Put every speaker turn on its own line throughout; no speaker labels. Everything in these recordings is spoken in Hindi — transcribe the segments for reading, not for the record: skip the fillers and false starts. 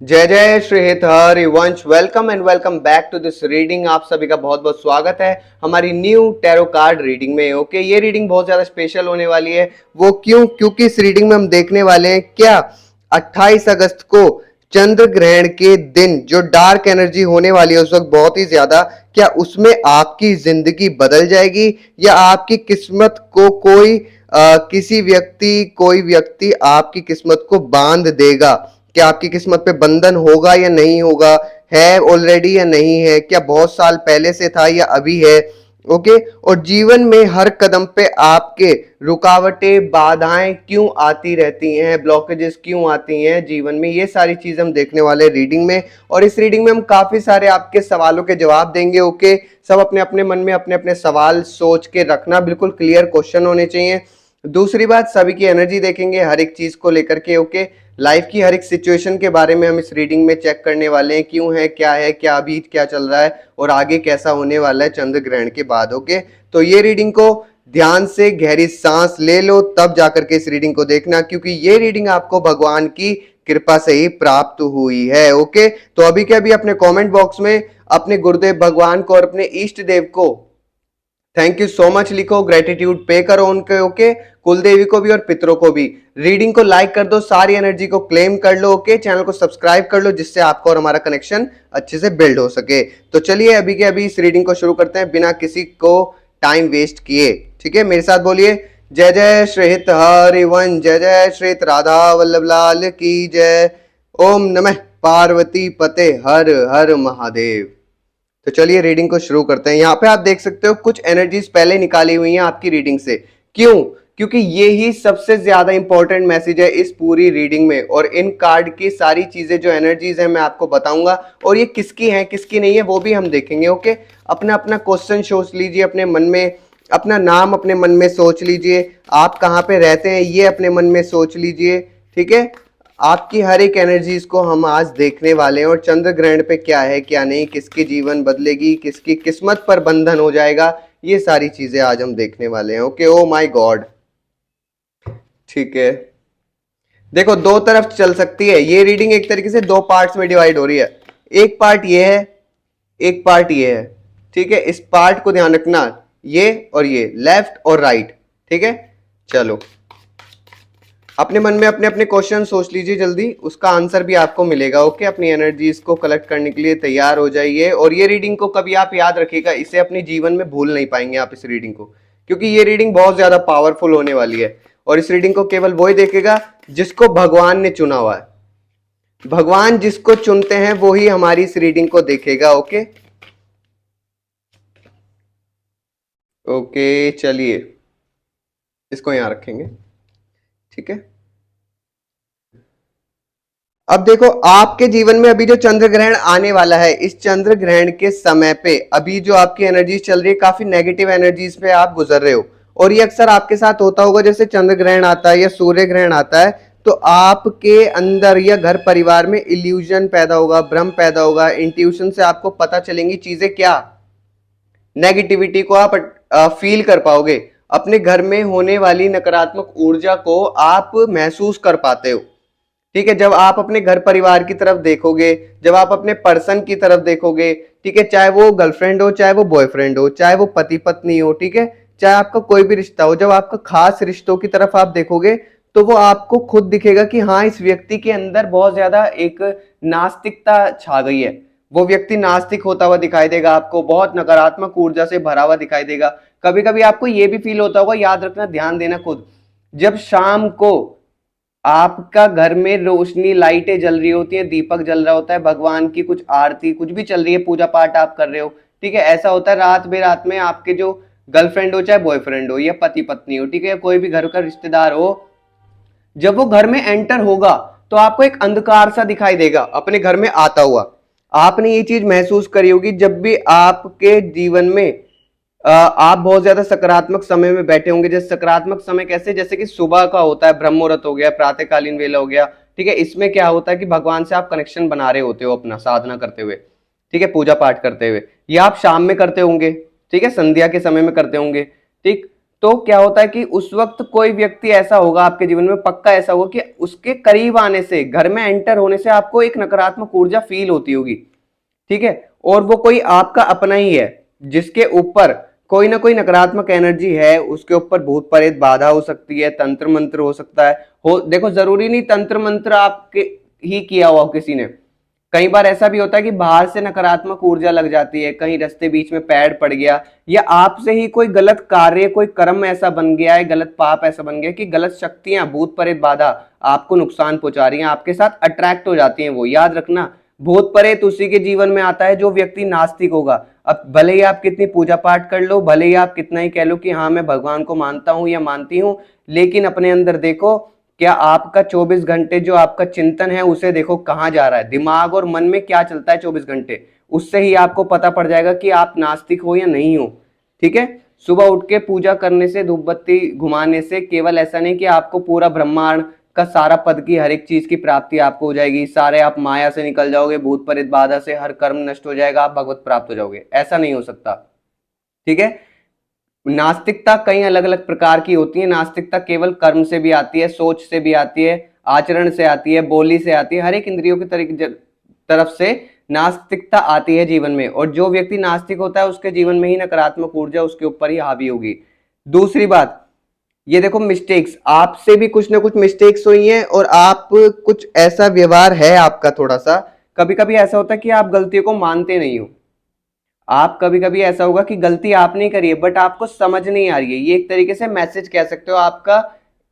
जय जय Shri Hit Harivansh. Welcome and welcome back to this reading. आप सभी का बहुत बहुत स्वागत है हमारी न्यू टैरो कार्ड रीडिंग में। ओके, ये रीडिंग बहुत ज्यादा स्पेशल होने वाली है। वो क्यों? क्योंकि इस रीडिंग में हम देखने वाले हैं क्या 28 अगस्त को चंद्र ग्रहण के दिन जो डार्क एनर्जी होने वाली है उस वक्त बहुत ही ज्यादा, क्या उसमें आपकी जिंदगी बदल जाएगी या आपकी किस्मत को कोई व्यक्ति आपकी किस्मत को बांध देगा। क्या आपकी किस्मत पे बंधन होगा या नहीं होगा, है ऑलरेडी या नहीं है, क्या बहुत साल पहले से था या अभी है। ओके, और जीवन में हर कदम पे आपके रुकावटें बाधाएं क्यों आती रहती हैं, ब्लॉकेजेस क्यों आती हैं जीवन में, ये सारी चीज हम देखने वाले रीडिंग में। और इस रीडिंग में हम काफी सारे आपके सवालों के जवाब देंगे। ओके, सब अपने अपने मन में अपने अपने सवाल सोच के रखना, बिल्कुल क्लियर क्वेश्चन होने चाहिए। दूसरी बात, सभी की एनर्जी देखेंगे हर एक चीज को लेकर के। ओके, लाइफ की हर एक सिचुएशन के बारे में हम इस रीडिंग में चेक करने वाले हैं, क्यों है, क्या अभी क्या चल रहा है और आगे कैसा होने वाला है चंद्र ग्रहण के बाद। ओके, तो ये रीडिंग को ध्यान से गहरी सांस ले लो तब जाकर के इस रीडिंग को देखना, क्योंकि ये रीडिंग आपको भगवान की कृपा से ही प्राप्त हुई है। ओके, तो अभी के अभी अपने कमेंट बॉक्स में अपने गुरुदेव भगवान को और अपने इष्ट देव को थैंक यू सो मच लिखो, ग्रेटिट्यूड पे करो उनके। ओके, कुल देवी को भी और पितरों को भी। रीडिंग को लाइक कर दो, सारी एनर्जी को क्लेम कर लो। ओके, चैनल को सब्सक्राइब कर लो जिससे आपको और हमारा कनेक्शन अच्छे से बिल्ड हो सके। तो चलिए अभी के अभी इस रीडिंग को शुरू करते हैं बिना किसी को टाइम वेस्ट किए। ठीक है, मेरे साथ बोलिए, जय जय श्री हित हरिवंश, जय जय श्री राधा वल्लभ लाल की जय। ओम नमः पार्वती पते हर हर महादेव। तो चलिए रीडिंग को शुरू करते हैं। यहाँ पे आप देख सकते हो कुछ एनर्जीज पहले निकाली हुई हैं आपकी रीडिंग से। क्यों? क्योंकि ये ही सबसे ज्यादा इंपॉर्टेंट मैसेज है इस पूरी रीडिंग में। और इन कार्ड की सारी चीजें जो एनर्जीज हैं मैं आपको बताऊंगा, और ये किसकी हैं किसकी नहीं है वो भी हम देखेंगे। ओके, अपना अपना क्वेश्चन सोच लीजिए अपने मन में, अपना नाम अपने मन में सोच लीजिए, आप कहाँ पे रहते हैं ये अपने मन में सोच लीजिए। ठीक है, आपकी हर एक एनर्जीज को हम आज देखने वाले हैं, और चंद्र ग्रहण पे क्या है क्या नहीं, किसकी जीवन बदलेगी, किसकी किस्मत पर बंधन हो जाएगा, ये सारी चीजें आज हम देखने वाले हैं। Okay, oh my God. ठीक है, देखो दो तरफ चल सकती है ये रीडिंग, एक तरीके से दो पार्ट्स में डिवाइड हो रही है। एक पार्ट ये है, एक पार्ट ये है। ठीक है, इस पार्ट को ध्यान रखना, ये और ये, लेफ्ट और राइट। ठीक है, चलो अपने मन में अपने अपने क्वेश्चन सोच लीजिए जल्दी, उसका आंसर भी आपको मिलेगा। ओके, अपनी एनर्जीज को कलेक्ट करने के लिए तैयार हो जाइए। और ये रीडिंग को कभी आप याद रखिएगा, इसे अपने जीवन में भूल नहीं पाएंगे आप इस रीडिंग को, क्योंकि ये रीडिंग बहुत ज्यादा पावरफुल होने वाली है। और इस रीडिंग को केवल वही देखेगा जिसको भगवान ने चुना हुआ है। भगवान जिसको चुनते हैं वो ही हमारी इस रीडिंग को देखेगा। ओके ओके, चलिए इसको यहां रखेंगे। ठीक है, अब देखो आपके जीवन में अभी जो चंद्र ग्रहण आने वाला है, इस चंद्र ग्रहण के समय पे अभी जो आपकी एनर्जी चल रही है, काफी नेगेटिव एनर्जीज पे आप गुजर रहे हो। और ये अक्सर आपके साथ होता होगा, जैसे चंद्र ग्रहण आता है या सूर्य ग्रहण आता है तो आपके अंदर या घर परिवार में इल्यूजन पैदा होगा, भ्रम पैदा होगा, इंट्यूशन से आपको पता चलेंगी चीजें, क्या नेगेटिविटी को आप फील कर पाओगे, अपने घर में होने वाली नकारात्मक ऊर्जा को आप महसूस कर पाते हो। ठीक है, जब आप अपने घर परिवार की तरफ देखोगे, जब आप अपने पर्सन की तरफ देखोगे, ठीक है, चाहे वो गर्लफ्रेंड हो, चाहे वो बॉयफ्रेंड हो, चाहे वो पति पत्नी हो, ठीक है, चाहे आपका कोई भी रिश्ता हो, जब आपका खास रिश्तों की तरफ आप देखोगे तो वो आपको खुद दिखेगा कि हाँ इस व्यक्ति के अंदर बहुत ज्यादा एक नास्तिकता छा गई है। वो व्यक्ति नास्तिक होता हुआ दिखाई देगा आपको, बहुत नकारात्मक ऊर्जा से भरा हुआ दिखाई देगा। कभी कभी आपको ये भी फील होता होगा, याद रखना, ध्यान देना खुद, जब शाम को आपका घर में रोशनी लाइटें जल रही होती हैं, दीपक जल रहा होता है, भगवान की कुछ आरती कुछ भी चल रही है, पूजा पाठ आप कर रहे हो, ठीक है, ऐसा होता है रात बेरात में आपके जो गर्लफ्रेंड हो, चाहे बॉयफ्रेंड हो या पति पत्नी हो, ठीक है, कोई भी घर का रिश्तेदार हो, जब वो घर में एंटर होगा तो आपको एक अंधकार सा दिखाई देगा अपने घर में आता हुआ। आपने ये चीज महसूस करी होगी जब भी आपके जीवन में आप बहुत ज्यादा सकारात्मक समय में बैठे होंगे। जैसे सकारात्मक समय कैसे, जैसे कि सुबह का होता है, ब्रह्म मुहूर्त हो गया, प्रातःकालीन वेला हो गया, ठीक है, इसमें क्या होता है कि भगवान से आप कनेक्शन बना रहे होते हो अपना साधना करते हुए, ठीक है, पूजा पाठ करते हुए, या आप शाम में करते होंगे, ठीक है, संध्या के समय में करते होंगे, ठीक। तो क्या होता है कि उस वक्त कोई व्यक्ति ऐसा होगा आपके जीवन में, पक्का ऐसा होगा कि उसके करीब आने से, घर में एंटर होने से आपको एक नकारात्मक ऊर्जा फील होती होगी, ठीक है। और वो कोई आपका अपना ही है जिसके ऊपर कोई ना कोई नकारात्मक एनर्जी है, उसके ऊपर भूत प्रेत बाधा हो सकती है, तंत्र मंत्र हो सकता है। हो देखो, जरूरी नहीं तंत्र मंत्र आपके ही किया हुआ किसी ने, कई बार ऐसा भी होता है कि बाहर से नकारात्मक ऊर्जा लग जाती है, कहीं रास्ते बीच में पैर पड़ गया, या आपसे ही कोई गलत कार्य, कोई कर्म ऐसा बन गया है, गलत पाप ऐसा बन गया कि गलत शक्तियां, भूत प्रेत बाधा आपको नुकसान पहुंचा रही हैं, आपके साथ अट्रैक्ट हो जाती हैं। वो याद रखना, भूत प्रेत उसी के जीवन में आता है जो व्यक्ति नास्तिक होगा। अब भले ही आप कितनी पूजा पाठ कर लो, भले ही आप कितना ही कह लो कि हाँ मैं भगवान को मानता हूं या मानती हूं, लेकिन अपने अंदर देखो, क्या आपका 24 घंटे जो आपका चिंतन है उसे देखो कहां जा रहा है, दिमाग और मन में क्या चलता है 24 घंटे, उससे ही आपको पता पड़ जाएगा कि आप नास्तिक हो या नहीं हो, ठीक है। सुबह उठ के पूजा करने से, धूप बत्ती घुमाने से केवल ऐसा नहीं कि आपको पूरा ब्रह्मांड का सारा पद की हर एक चीज की प्राप्ति आपको हो जाएगी, सारे आप माया से निकल जाओगे, भूत प्रेत बाधा से हर कर्म नष्ट हो जाएगा, आप भगवत प्राप्त हो जाओगे, ऐसा नहीं हो सकता, ठीक है। नास्तिकता कई अलग अलग प्रकार की होती है। नास्तिकता केवल कर्म से भी आती है, सोच से भी आती है, आचरण से आती है, बोली से आती है, हर एक इंद्रियों की तरफ से नास्तिकता आती है जीवन में। और जो व्यक्ति नास्तिक होता है उसके जीवन में ही नकारात्मक ऊर्जा उसके ऊपर ही हावी होगी। दूसरी बात, ये देखो मिस्टेक्स, आपसे भी कुछ ना कुछ मिस्टेक्स हुई हैं और आप कुछ ऐसा व्यवहार है आपका थोड़ा सा, कभी कभी ऐसा होता है कि आप गलतियों को मानते नहीं हो। आप कभी कभी ऐसा होगा कि गलती आपने करी है बट आपको समझ नहीं आ रही है, ये एक तरीके से मैसेज कह सकते हो आपका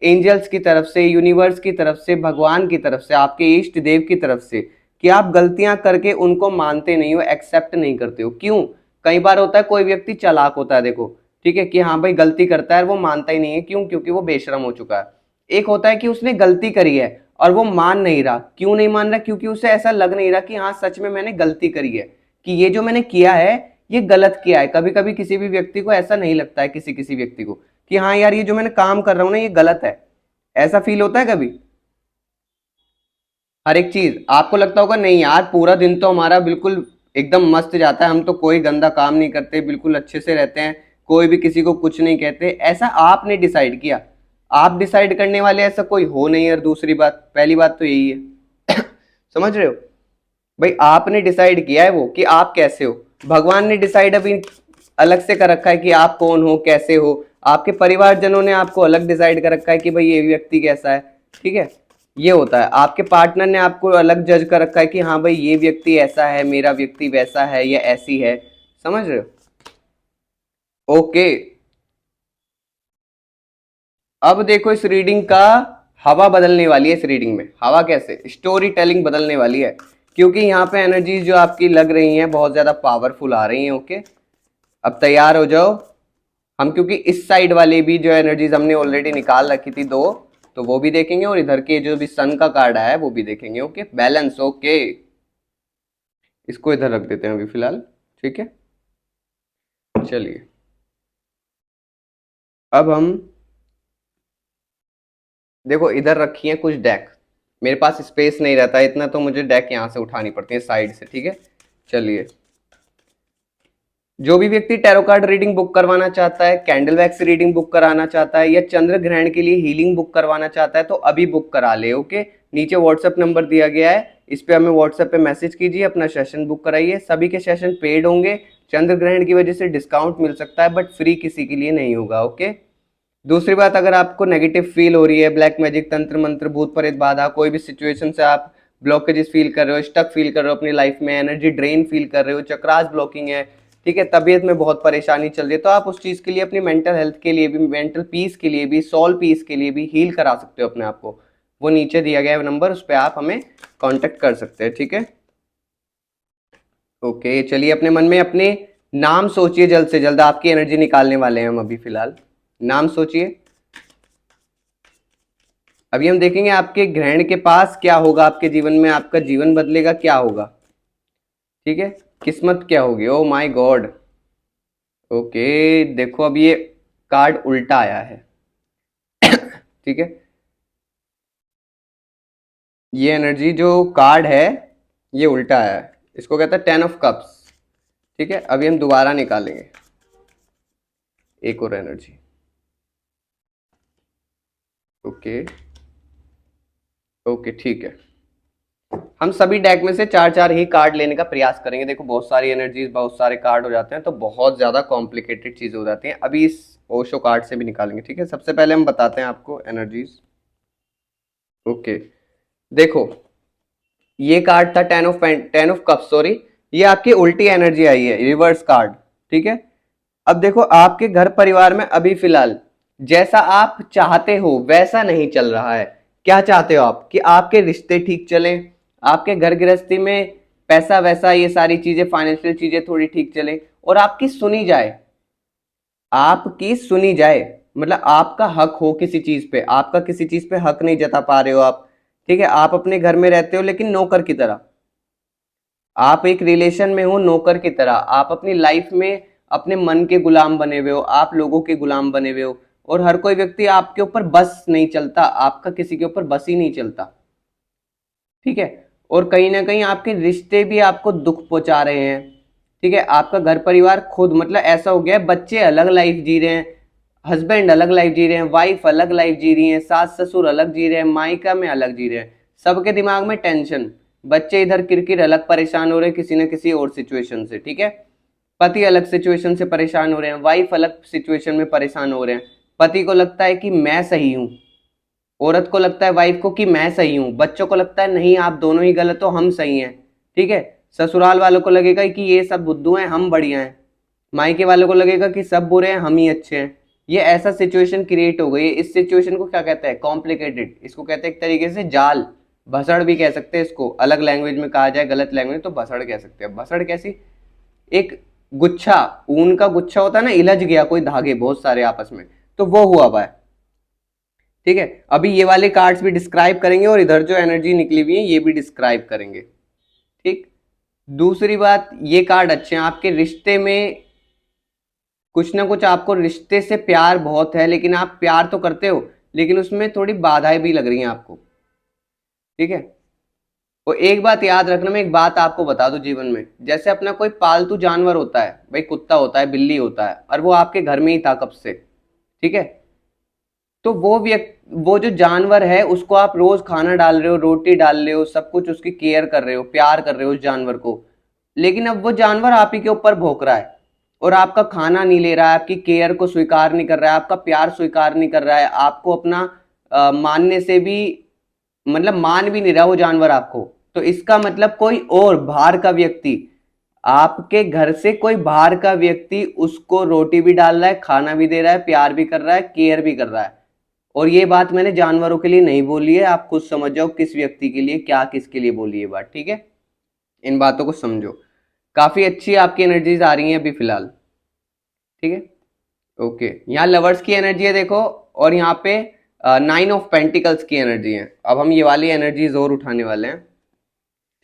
एंजल्स की तरफ से, यूनिवर्स की तरफ से, भगवान की तरफ से, आपके इष्ट देव की तरफ से, कि आप गलतियां करके उनको मानते नहीं हो, एक्सेप्ट नहीं करते हो। क्यों? कई बार होता है कोई व्यक्ति चालाक होता है, देखो ठीक है, कि हाँ भाई गलती करता है, वो मानता ही नहीं है। क्यों? क्योंकि वो बेशरम हो चुका है। एक होता है कि उसने गलती करी है और वो मान नहीं रहा। क्यों नहीं मान रहा? क्योंकि उसे ऐसा लग नहीं रहा कि हाँ सच में मैंने गलती करी है, कि ये जो मैंने किया है ये गलत किया है। कभी कभी किसी भी व्यक्ति को ऐसा नहीं लगता है, किसी किसी व्यक्ति को, कि हाँ यार ये जो मैंने काम कर रहा हूं ना ये गलत है, ऐसा फील होता है कभी? हर एक चीज आपको लगता होगा नहीं यार पूरा दिन तो हमारा बिल्कुल एकदम मस्त जाता है, हम तो कोई गंदा काम नहीं करते, बिल्कुल अच्छे से रहते हैं, कोई भी किसी को कुछ नहीं कहते। ऐसा आपने डिसाइड किया, आप डिसाइड करने वाले ऐसा कोई हो नहीं। और दूसरी बात, पहली बात तो यही है समझ रहे हो भाई, आपने डिसाइड किया है वो कि आप कैसे हो, भगवान ने डिसाइड अभी अलग से कर रखा है कि आप कौन हो, कैसे हो। आपके परिवारजनों ने आपको अलग डिसाइड कर रखा है कि भाई ये व्यक्ति कैसा है, ठीक है। ये होता है, आपके पार्टनर ने आपको अलग जज कर रखा है कि हाँ भाई ये व्यक्ति ऐसा है, मेरा व्यक्ति वैसा है या ऐसी है, समझ रहे हो? ओके, अब देखो इस रीडिंग का हवा बदलने वाली है। इस रीडिंग में हवा कैसे, स्टोरी टेलिंग बदलने वाली है, क्योंकि यहाँ पे एनर्जीज जो आपकी लग रही हैं बहुत ज्यादा पावरफुल आ रही हैं। ओके, अब तैयार हो जाओ। हम क्योंकि इस साइड वाली भी जो एनर्जीज हमने ऑलरेडी निकाल रखी थी दो, तो वो भी देखेंगे, और इधर के जो भी सन का कार्ड आया है वो भी देखेंगे। Okay, balance. ओके, इसको इधर रख देते हैं अभी फिलहाल, ठीक है। चलिए, अब हम देखो इधर रखी है कुछ डेक, मेरे पास स्पेस नहीं रहता इतना, तो मुझे डेक यहाँ से उठानी पड़ती है साइड से, ठीक है। चलिए, जो भी व्यक्ति टैरो कार्ड रीडिंग बुक करवाना चाहता है, कैंडल वैक्स रीडिंग बुक कराना चाहता है, या चंद्र ग्रहण के लिए हीलिंग बुक करवाना चाहता है, तो अभी बुक करा ले। ओके, नीचे व्हाट्सएप नंबर दिया गया है, इस पे हमें व्हाट्सएप पे मैसेज कीजिए, अपना सेशन बुक कराइए। सभी के सेशन पेड होंगे, चंद्र ग्रहण की वजह से डिस्काउंट मिल सकता है बट फ्री किसी के लिए नहीं होगा। ओके, दूसरी बात, अगर आपको नेगेटिव फील हो रही है, ब्लैक मैजिक, तंत्र मंत्र, भूत प्रेत बाधा, कोई भी सिचुएशन से आप ब्लॉकेजेस फील कर रहे हो, स्टक फील कर रहे हो अपनी लाइफ में, एनर्जी ड्रेन फील कर रहे हो, चक्रास ब्लॉकिंग है, ठीक है, तबीयत में बहुत परेशानी चल रही है, तो आप उस चीज के लिए, अपनी मेंटल हेल्थ के लिए भी, मेंटल पीस के लिए भी, सोल पीस के लिए भी हील करा सकते हो अपने आप को। वो नीचे दिया गया है नंबर, उस पर आप हमें कॉन्टेक्ट कर सकते हैं, ठीक है। ओके, चलिए अपने मन में अपने नाम सोचिए, जल्द से जल्द आपकी एनर्जी निकालने वाले हैं हम अभी फिलहाल। नाम सोचिए। अभी हम देखेंगे आपके ग्रहण के पास क्या होगा, आपके जीवन में आपका जीवन बदलेगा, क्या होगा, ठीक है, किस्मत क्या होगी। Oh my God. ओके, देखो अब ये कार्ड उल्टा आया है ठीक है, ये एनर्जी जो कार्ड है ये उल्टा आया है, इसको कहता है 10 ऑफ कप्स, ठीक है। अभी हम दोबारा निकालेंगे एक और एनर्जी। ओके ओके ठीक है। हम सभी डेक में से चार चार ही कार्ड लेने का प्रयास करेंगे। देखो बहुत सारी एनर्जीज, बहुत सारे कार्ड हो जाते हैं तो बहुत ज्यादा कॉम्प्लिकेटेड चीजें हो जाती हैं। अभी इस ओशो कार्ड से भी निकालेंगे, ठीक है। सबसे पहले हम बताते हैं आपको एनर्जीज। ओके, देखो ये कार्ड था टेन ऑफ कप, सॉरी, ये आपकी उल्टी एनर्जी आई है, रिवर्स कार्ड, ठीक है। अब देखो आपके घर परिवार में अभी फिलहाल जैसा आप चाहते हो वैसा नहीं चल रहा है। क्या चाहते हो आप? कि आपके रिश्ते ठीक चले, आपके घर गृहस्थी में पैसा वैसा ये सारी चीजें, फाइनेंशियल चीजें थोड़ी ठीक चले और आपकी सुनी जाए, आपकी सुनी जाए, मतलब आपका हक हो किसी चीज पे, आपका किसी चीज पे हक नहीं जता पा रहे हो आप, ठीक है। आप अपने घर में रहते हो लेकिन नौकर की तरह, आप एक रिलेशन में हो नौकर की तरह, आप अपनी लाइफ में अपने मन के गुलाम बने हुए हो, आप लोगों के गुलाम बने हुए हो और हर कोई व्यक्ति आपके ऊपर बस नहीं चलता, आपका किसी के ऊपर बस ही नहीं चलता, ठीक है। और कहीं ना कहीं आपके रिश्ते भी आपको दुख पहुंचा रहे हैं, ठीक है। आपका घर परिवार खुद मतलब ऐसा हो गया है, बच्चे अलग लाइफ जी रहे हैं, हस्बैंड अलग लाइफ जी रहे हैं, वाइफ अलग लाइफ जी रही है, सास ससुर अलग जी रहे हैं, मायका में अलग जी रहे हैं, सबके दिमाग में टेंशन, बच्चे इधर किरकिर अलग परेशान हो रहे हैं किसी न किसी और सिचुएशन से, ठीक है। पति अलग सिचुएशन से परेशान हो रहे हैं, वाइफ अलग सिचुएशन में परेशान हो रहे हैं। पति को लगता है कि मैं सही हूं, औरत को लगता है वाइफ को कि मैं सही हूं, बच्चों को लगता है नहीं आप दोनों ही गलत हो, हम सही हैं, ठीक है। ससुराल वालों को लगेगा कि ये सब बुद्धू हैं, हम बढ़िया हैं। मायके वालों को लगेगा कि सब बुरे हैं, हम ही अच्छे हैं। ये ऐसा सिचुएशन क्रिएट हो गई है। इस सिचुएशन को क्या कहते हैं? कॉम्प्लिकेटेड। इसको कहते हैं एक तरीके से जाल, भसड़ भी कह सकते हैं इसको। अलग लैंग्वेज में कहा जाए, गलत लैंग्वेज तो भसड़ कह सकते हैं। भसड़ कैसी? एक गुच्छा, ऊन का गुच्छा होता है ना, इलझ गया कोई धागे बहुत सारे आपस में, तो वो हुआ हुआ है, ठीक है। अभी ये वाले कार्ड्स भी डिस्क्राइब करेंगे और इधर जो एनर्जी निकली हुई है ये भी डिस्क्राइब करेंगे, ठीक। दूसरी बात, ये कार्ड अच्छे हैं आपके रिश्ते में, कुछ ना कुछ आपको रिश्ते से प्यार बहुत है, लेकिन आप प्यार तो करते हो लेकिन उसमें थोड़ी बाधाएं भी लग रही हैं आपको, ठीक है। और एक बात याद रखना, मैं एक बात आपको बता दूं, जीवन में जैसे अपना कोई पालतू जानवर होता है, भाई कुत्ता होता है, बिल्ली होता है, और वो आपके घर में ही था कब से, ठीक है। तो वो जो जानवर है उसको आप रोज खाना डाल रहे हो, रोटी डाल रहे हो, सब कुछ उसकी केयर कर रहे हो, प्यार कर रहे हो उस जानवर को, लेकिन अब वो जानवर आप ही के ऊपर भौंक रहा है और आपका खाना नहीं ले रहा है, आपकी केयर को स्वीकार नहीं कर रहा है, आपका प्यार स्वीकार नहीं कर रहा है, आपको अपना मानने से भी मतलब मान भी नहीं रहा वो जानवर आपको। तो इसका मतलब कोई और बाहर का व्यक्ति, आपके घर से कोई बाहर का व्यक्ति उसको रोटी भी डाल रहा है, खाना भी दे रहा है, प्यार भी कर रहा है, केयर भी कर रहा है। और ये बात मैंने जानवरों के लिए नहीं बोली है, आप खुद समझ जाओ किस व्यक्ति के लिए, क्या किसके लिए बोली है बात, ठीक है। इन बातों को समझो। काफी अच्छी आपकी एनर्जीज आ रही हैं अभी फिलहाल, ठीक है। ओके, यहाँ लवर्स की एनर्जी है देखो, और यहाँ पे 9 ऑफ पेंटिकल्स की एनर्जी है। अब हम ये वाली एनर्जीज और उठाने वाले हैं,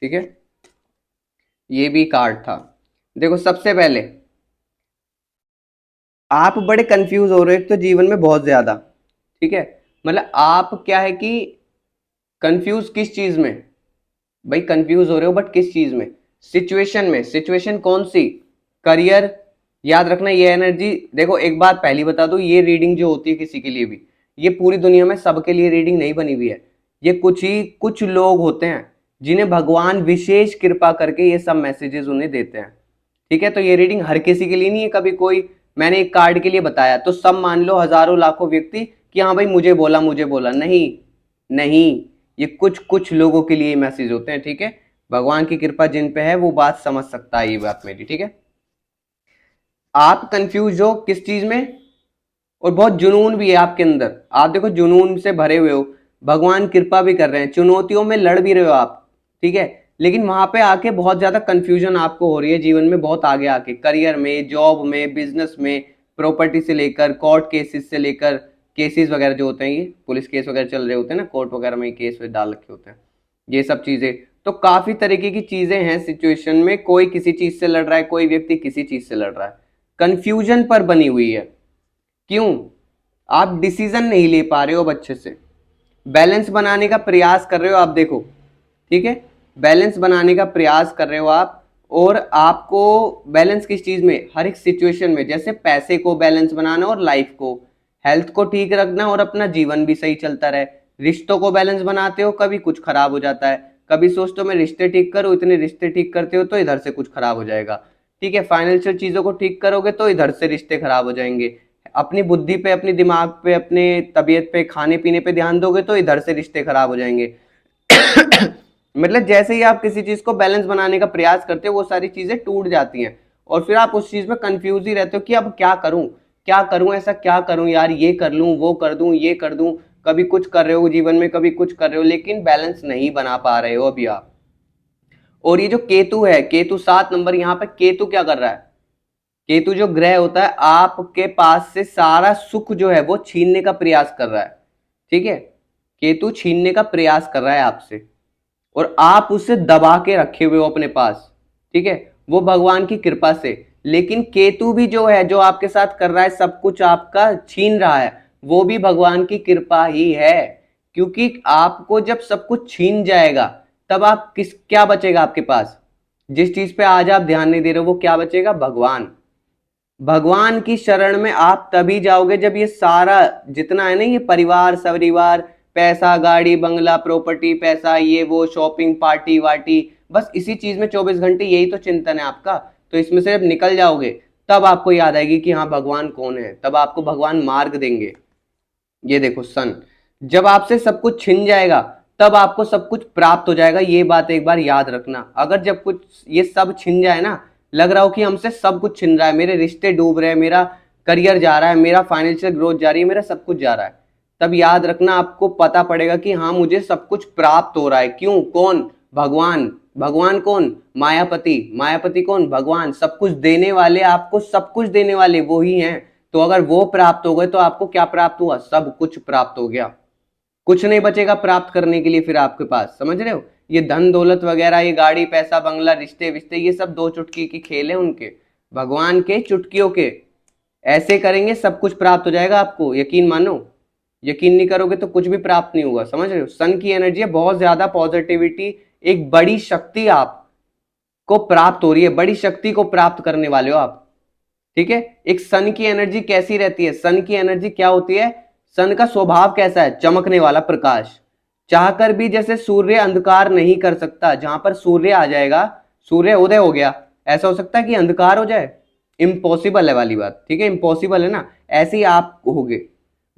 ठीक है। ये भी कार्ड था। देखो सबसे पहले आप बड़े कंफ्यूज हो रहे हो एक तो जीवन में बहुत ज्यादा, ठीक है। मतलब आप क्या है कि कंफ्यूज किस चीज में? भाई कंफ्यूज हो रहे हो बट किस चीज में? सिचुएशन में। सिचुएशन कौन सी? करियर। याद रखना ये एनर्जी, देखो एक बात पहली बता दो, ये रीडिंग जो होती है किसी के लिए भी, ये पूरी दुनिया में सबके लिए रीडिंग नहीं बनी हुई है। ये कुछ लोग होते हैं जिन्हें भगवान विशेष कृपा करके ये सब मैसेजेस उन्हें देते हैं, ठीक है। तो ये रीडिंग हर किसी के लिए नहीं है। कभी कोई मैंने एक कार्ड के लिए बताया तो सब मान लो हजारों लाखों व्यक्ति कि हाँ भाई मुझे बोला मुझे बोला, नहीं नहीं, ये कुछ कुछ लोगों के लिए मैसेज होते हैं, ठीक है। भगवान की कृपा जिन पे है वो बात समझ सकता है ये बात मेरी, ठीक है। आप कंफ्यूज हो किस चीज में? और बहुत जुनून भी है आपके अंदर, आप देखो जुनून से भरे हुए हो, भगवान कृपा भी कर रहे हैं, चुनौतियों में लड़ भी रहे हो आप, ठीक है। लेकिन वहां पे आके बहुत ज्यादा कंफ्यूजन आपको हो रही है जीवन में, बहुत आगे आके करियर में, जॉब में, बिजनेस में, प्रॉपर्टी से लेकर कोर्ट केसेस से लेकर, केसेस वगैरह जो होते हैं, ये पुलिस केस वगैरह चल रहे होते हैं ना, कोर्ट वगैरह में केस डाल रखे होते हैं, ये सब चीजें। तो काफी तरीके की चीजें हैं सिचुएशन में, कोई किसी चीज से लड़ रहा है, कोई व्यक्ति किसी चीज से लड़ रहा है, कंफ्यूजन पर बनी हुई है। क्यों? आप डिसीजन नहीं ले पा रहे हो अब अच्छे से, बैलेंस बनाने का प्रयास कर रहे हो आप, देखो ठीक है, बैलेंस बनाने का प्रयास कर रहे हो आप। और आपको बैलेंस किस चीज में? हर एक सिचुएशन में, जैसे पैसे को बैलेंस बनाना और लाइफ को, हेल्थ को ठीक रखना और अपना जीवन भी सही चलता रहे। रिश्तों को बैलेंस बनाते हो, कभी कुछ खराब हो जाता है, कभी सोचते हो मैं रिश्ते ठीक करूं, इतने रिश्ते ठीक करते हो तो इधर से कुछ खराब हो जाएगा। ठीक है, फाइनेंशियल चीजों को ठीक करोगे तो इधर से रिश्ते खराब हो जाएंगे। अपनी बुद्धि पे, अपनी दिमाग पे, अपने तबीयत पे, खाने पीने पे ध्यान दोगे तो इधर से रिश्ते खराब हो जाएंगे। मतलब जैसे ही आप किसी चीज को बैलेंस बनाने का प्रयास करते हो वो सारी चीजें टूट जाती हैं, और फिर आप उस चीज में कंफ्यूज ही रहते हो कि अब क्या करूं, क्या करूं, ऐसा क्या करूं यार, ये कर लूं, वो कर दूं, ये कर दूं। कभी कुछ कर रहे हो जीवन में, कभी कुछ कर रहे हो, लेकिन बैलेंस नहीं बना पा रहे हो अभी आप। और ये जो केतु है, केतु 7 नंबर, यहाँ पे केतु क्या कर रहा है? केतु जो ग्रह होता है आपके पास से सारा सुख जो है वो छीनने का प्रयास कर रहा है। ठीक है, केतु छीनने का प्रयास कर रहा है आपसे, और आप उसे दबा के रखे हुए हो अपने पास। ठीक है, वो भगवान की कृपा से। लेकिन केतु भी जो है, जो आपके साथ कर रहा है, सब कुछ आपका छीन रहा है, वो भी भगवान की कृपा ही है। क्योंकि आपको जब सब कुछ छीन जाएगा तब आप क्या बचेगा आपके पास? जिस चीज पे आज आप ध्यान नहीं दे रहे हो वो क्या बचेगा? भगवान। भगवान की शरण में आप तभी जाओगे जब ये सारा जितना है ना, ये परिवार सरिवार, पैसा, गाड़ी, बंगला, प्रॉपर्टी, पैसा, ये वो, शॉपिंग, पार्टी वार्टी, बस इसी चीज में 24 घंटे यही तो चिंतन है आपका। तो इसमें से जब निकल जाओगे तब आपको याद आएगी कि हाँ भगवान कौन है, तब आपको भगवान मार्ग देंगे। ये देखो सन, जब आपसे सब कुछ छिन जाएगा तब आपको सब कुछ प्राप्त हो जाएगा। ये बात एक बार याद रखना। अगर जब कुछ ये सब छिन जाए ना, लग रहा हो कि हमसे सब कुछ छिन रहा है, मेरे रिश्ते डूब रहे हैं, मेरा करियर जा रहा है, मेरा फाइनेंशियल ग्रोथ जा रही है, मेरा सब कुछ जा रहा है, तब याद रखना आपको पता पड़ेगा कि हाँ मुझे सब कुछ प्राप्त हो रहा है। क्यों? कौन? भगवान। भगवान कौन? मायापति। मायापति कौन? भगवान। सब कुछ देने वाले, आपको सब कुछ देने वाले वो ही हैं। तो अगर वो प्राप्त हो गए तो आपको क्या प्राप्त हुआ? सब कुछ प्राप्त हो गया। कुछ नहीं बचेगा प्राप्त करने के लिए फिर आपके पास, समझ रहे हो? ये धन दौलत वगैरह, ये गाड़ी, पैसा, बंगला, रिश्ते विश्ते, ये सब दो चुटकी की खेल है उनके, भगवान के चुटकियों के। ऐसे करेंगे सब कुछ प्राप्त हो जाएगा आपको, यकीन मानो। यकीन नहीं करोगे तो कुछ भी प्राप्त नहीं होगा, समझ रहे हो? सन की एनर्जी है बहुत ज्यादा, पॉजिटिविटी, एक बड़ी शक्ति आपको प्राप्त हो रही है, बड़ी शक्ति को प्राप्त करने वाले हो आप। ठीक है, एक सन की एनर्जी कैसी रहती है? सन की एनर्जी क्या होती है? सन का स्वभाव कैसा है? चमकने वाला प्रकाश। चाहकर भी जैसे सूर्य अंधकार नहीं कर सकता, जहां पर सूर्य आ जाएगा, सूर्य उदय हो गया, ऐसा हो सकता है कि अंधकार हो जाए? इम्पॉसिबल है वाली बात। ठीक है, इम्पॉसिबल है ना? ऐसे ही आप होगे।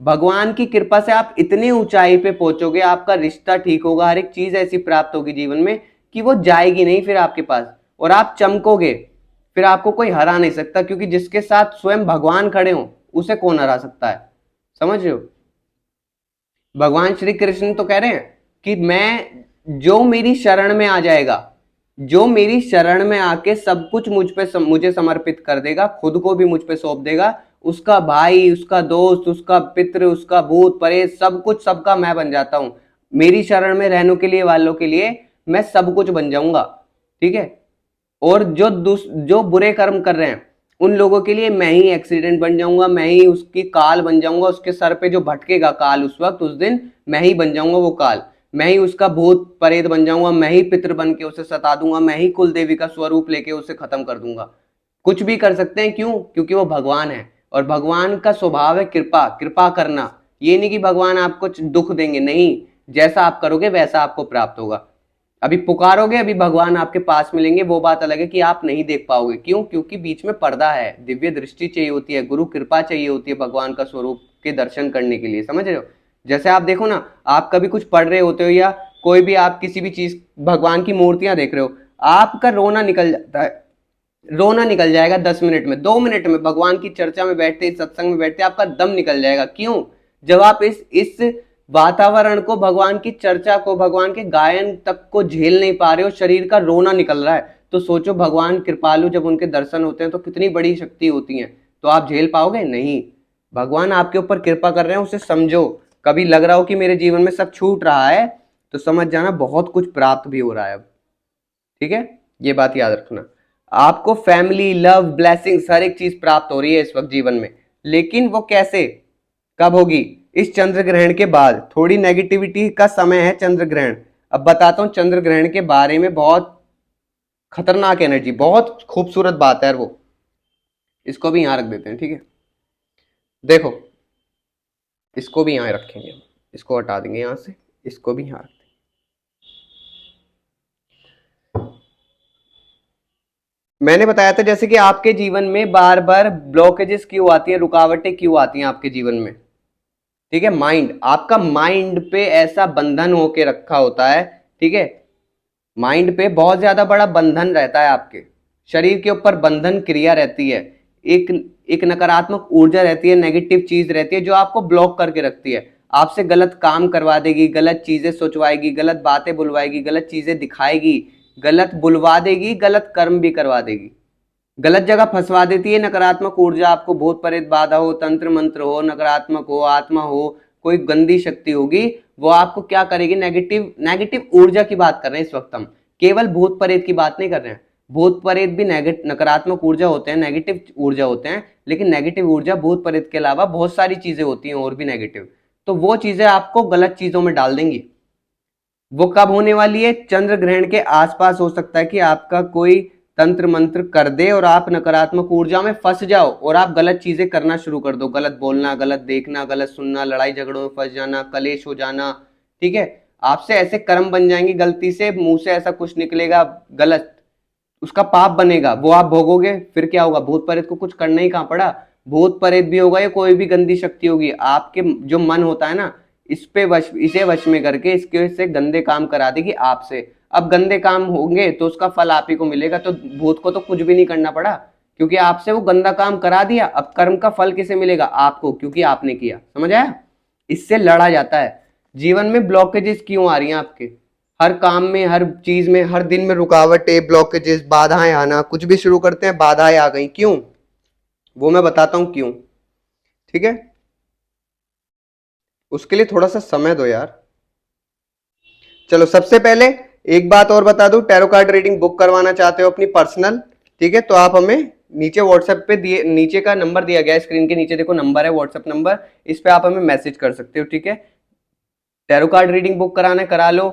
भगवान की कृपा से आप इतनी ऊंचाई पे पहुंचोगे, आपका रिश्ता ठीक होगा, हर एक चीज ऐसी प्राप्त होगी जीवन में कि वो जाएगी नहीं फिर आपके पास, और आप चमकोगे। फिर आपको कोई हरा नहीं सकता, क्योंकि जिसके साथ स्वयं भगवान खड़े हो उसे कौन हरा सकता है? समझ रहे हो? भगवान श्री कृष्ण तो कह रहे हैं कि मैं, जो मेरी शरण में आ जाएगा, जो मेरी शरण में आके सब कुछ मुझे समर्पित कर देगा, खुद को भी मुझ पे सौंप देगा, उसका भाई, उसका दोस्त, उसका पितृ, उसका भूत प्रेत, सब कुछ सबका मैं बन जाता हूं। मेरी शरण में रहने के लिए वालों के लिए मैं सब कुछ बन जाऊंगा। ठीक है, और जो बुरे कर्म कर रहे हैं उन लोगों के लिए मैं ही एक्सीडेंट बन जाऊंगा, मैं ही उसकी काल बन जाऊंगा, उसके सर पे जो भटकेगा काल उस वक्त, उस दिन मैं ही बन जाऊंगा वो काल। मैं ही उसका भूत प्रेत बन जाऊंगा, मैं ही पितृ बन के उसे सता दूंगा, मैं ही कुल देवी का स्वरूप लेके उसे खत्म कर दूंगा। कुछ भी कर सकते हैं, क्यों? क्योंकि वो भगवान है, और भगवान का स्वभाव है कृपा, कृपा करना। ये नहीं कि भगवान आपको दुख देंगे, नहीं, जैसा आप करोगे वैसा आपको प्राप्त होगा। अभी पुकारोगे, अभी भगवान आपके पास मिलेंगे, वो बात अलग है कि आप नहीं देख पाओगे। क्यों? क्योंकि बीच में पर्दा है, दिव्य दृष्टि चाहिए होती है, गुरु कृपा चाहिए होती है भगवान का स्वरूप के दर्शन करने के लिए, समझ रहे हो? जैसे आप देखो ना, आप कभी कुछ पढ़ रहे होते हो, या कोई भी आप किसी भी चीज, भगवान की मूर्तियां देख रहे हो, आपका रोना निकल जाता है, रोना निकल जाएगा 10 मिनट में, 2 मिनट में, भगवान की चर्चा में बैठते, सत्संग में बैठते आपका दम निकल जाएगा। क्यों? जब आप इस वातावरण को, भगवान की चर्चा को, भगवान के गायन तक को झेल नहीं पा रहे हो, शरीर का रोना निकल रहा है, तो सोचो भगवान कृपालु, जब उनके दर्शन होते हैं तो कितनी बड़ी शक्ति होती है। तो आप झेल पाओगे? नहीं। भगवान आपके ऊपर कृपा कर रहे हैं, उसे समझो। कभी लग रहा हो कि मेरे जीवन में सब छूट रहा है, तो समझ जाना बहुत कुछ प्राप्त भी हो रहा है अब। ठीक है, ये बात याद रखना। आपको फैमिली, लव, ब्लेसिंग्स, हर एक चीज प्राप्त हो रही है इस वक्त जीवन में, लेकिन वो कैसे, कब होगी? इस चंद्र ग्रहण के बाद। थोड़ी नेगेटिविटी का समय है चंद्र ग्रहण। अब बताता हूं चंद्र ग्रहण के बारे में, बहुत खतरनाक एनर्जी, बहुत खूबसूरत बात है वो, इसको भी यहां रख देते हैं। ठीक है, देखो, इसको भी यहाँ रखेंगे हम, इसको हटा देंगे यहाँ से, इसको भी यहाँ रख देंगे। मैंने बताया था जैसे कि आपके जीवन में बार बार ब्लॉकेजेस क्यों आती हैं, रुकावटें क्यों आती हैं आपके जीवन में, ठीक है। माइंड, आपका माइंड पे ऐसा बंधन होके रखा होता है, ठीक है। माइंड पे बहुत ज्यादा बड़ा बंधन रहता है, आपके शरीर के ऊपर बंधन क्रिया रहती है, एक एक नकारात्मक ऊर्जा रहती है, नेगेटिव चीज रहती है जो आपको ब्लॉक करके रखती है, आपसे गलत काम करवा देगी, गलत चीजें सोचवाएगी, गलत बातें बुलवाएगी, गलत चीजें दिखाएगी, गलत बुलवा देगी, गलत कर्म भी करवा देगी, गलत जगह फंसवा देती है। नकारात्मक ऊर्जा आपको भूत प्रेत बाधा हो, तंत्र मंत्र हो, नकारात्मक हो, आत्मा हो, कोई गंदी शक्ति होगी, वो आपको क्या करेगी, नेगेटिव नेगेटिव ऊर्जा की बात कर रहे हैं इस वक्त हम, केवल भूत प्रेत की बात नहीं कर रहे हैं। भूत प्रेत भी नकारात्मक ऊर्जा होते हैं, नेगेटिव ऊर्जा होते हैं, लेकिन नेगेटिव ऊर्जा भूत प्रेत के अलावा बहुत सारी चीजें होती हैं और भी नेगेटिव, तो वो चीजें आपको गलत चीजों में डाल देंगी। वो कब होने वाली है, चंद्र ग्रहण के आसपास हो सकता है कि आपका कोई तंत्र मंत्र कर दे और आप नकारात्मक ऊर्जा में फंस जाओ और आप गलत चीजें करना शुरू कर दो, गलत बोलना, गलत देखना, गलत सुनना, लड़ाई झगड़ों में फंस जाना, कलेश हो जाना, ठीक है। आपसे ऐसे कर्म बन जाएंगे, गलती से मुंह से ऐसा कुछ निकलेगा गलत, उसका पाप बनेगा, वो आप भोगोगे, फिर क्या होगा, भूत प्रेत को कुछ करना ही कहां पड़ा। भूत प्रेत भी होगा या कोई भी गंदी शक्ति होगी, आपके जो मन होता है ना, इस पे इसे वश में करके इसके से गंदे काम करा देगी आपसे। अब गंदे काम होंगे तो उसका फल आप ही को मिलेगा, तो भूत को तो कुछ भी नहीं करना पड़ा, क्योंकि आपसे वो गंदा काम करा दिया। अब कर्म का फल किसे मिलेगा, आपको, क्योंकि आपने किया। समझ आया, इससे लड़ा जाता है। जीवन में ब्लॉकेजेस क्यों आ रही हैं आपके, हर काम में, हर चीज में, हर दिन में रुकावटें, ब्लॉकेजेस, बाधाएं आना, कुछ भी शुरू करते हैं बाधाएं आ गई, क्यों, वो मैं बताता हूं क्यों, ठीक है। उसके लिए थोड़ा सा समय दो यार। चलो सबसे पहले एक बात और बता दूं, टैरो कार्ड रीडिंग बुक करवाना चाहते हो अपनी पर्सनल, ठीक है, तो आप हमें नीचे व्हाट्सएप पे दिए, नीचे का नंबर दिया गया है, स्क्रीन के नीचे देखो नंबर है, व्हाट्सएप नंबर, इस पे आप हमें मैसेज कर सकते हो, ठीक है। टैरो कार्ड रीडिंग बुक कराना है करा लो,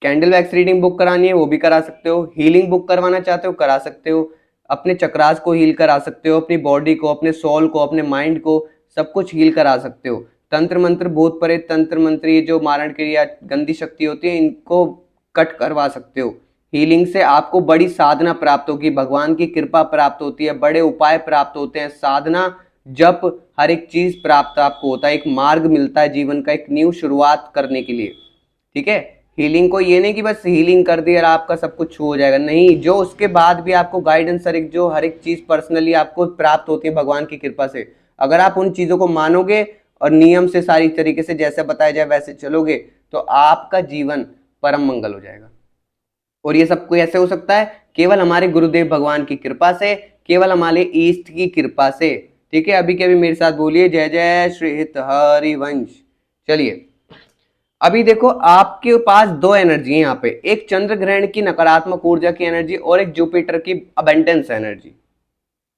कैंडल वैक्स रीडिंग बुक करानी है वो भी करा सकते हो, हीलिंग बुक करवाना चाहते हो करा सकते हो, अपने चक्रास को हील करा सकते हो, अपनी बॉडी को, अपने सोल को, अपने माइंड को, सब कुछ हील करा सकते हो। तंत्र मंत्र, भूत प्रेत, तंत्र मंत्र, ये जो मारण क्रिया, गंदी शक्ति होती है, इनको कट करवा सकते हो। हीलिंग से आपको बड़ी साधना प्राप्त होगी, भगवान की कृपा प्राप्त होती है, बड़े उपाय प्राप्त होते हैं, साधना, जप, हर एक चीज प्राप्त आपको होता है, एक मार्ग मिलता है जीवन का, एक न्यू शुरुआत करने के लिए, ठीक है। हीलिंग को ये नहीं कि बस हीलिंग कर दी और आपका सब कुछ हो जाएगा, नहीं, जो उसके बाद भी आपको गाइडेंस, हर एक चीज पर्सनली आपको प्राप्त होती है भगवान की कृपा से, अगर आप उन चीजों को मानोगे और नियम से, सारी तरीके से जैसे बताया जाए वैसे चलोगे, तो आपका जीवन परम मंगल हो जाएगा। और ये सब कोई ऐसे हो सकता है केवल हमारे गुरुदेव भगवान की कृपा से, केवल हमारे ईष्ट की कृपा से, ठीक है। अभी के अभी मेरे साथ बोलिए, जय जय श्री हित हरिवंश। चलिए अभी देखो, आपके पास दो एनर्जी है यहाँ पे, एक चंद्र ग्रहण की नकारात्मक ऊर्जा की एनर्जी और एक जुपिटर की अबेंडेंस एनर्जी,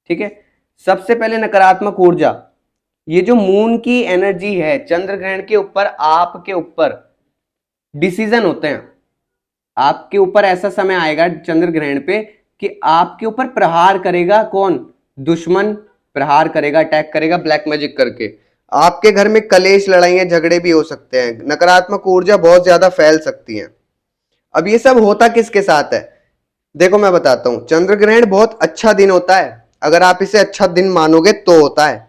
ठीक है। सबसे पहले नकारात्मक ऊर्जा, ये जो मून की एनर्जी है, चंद्र ग्रहण के ऊपर आपके ऊपर डिसीजन होते हैं, आपके ऊपर ऐसा समय आएगा चंद्र ग्रहण पे कि आपके ऊपर प्रहार करेगा कौन, दुश्मन प्रहार करेगा, अटैक करेगा ब्लैक मैजिक करके, आपके घर में कलेश, लड़ाइयां, झगड़े भी हो सकते हैं, नकारात्मक ऊर्जा बहुत ज्यादा फैल सकती है। अब ये सब होता किसके साथ है, देखो मैं बताता हूं, चंद्र ग्रहण बहुत अच्छा दिन होता है, अगर आप इसे अच्छा दिन मानोगे तो होता है,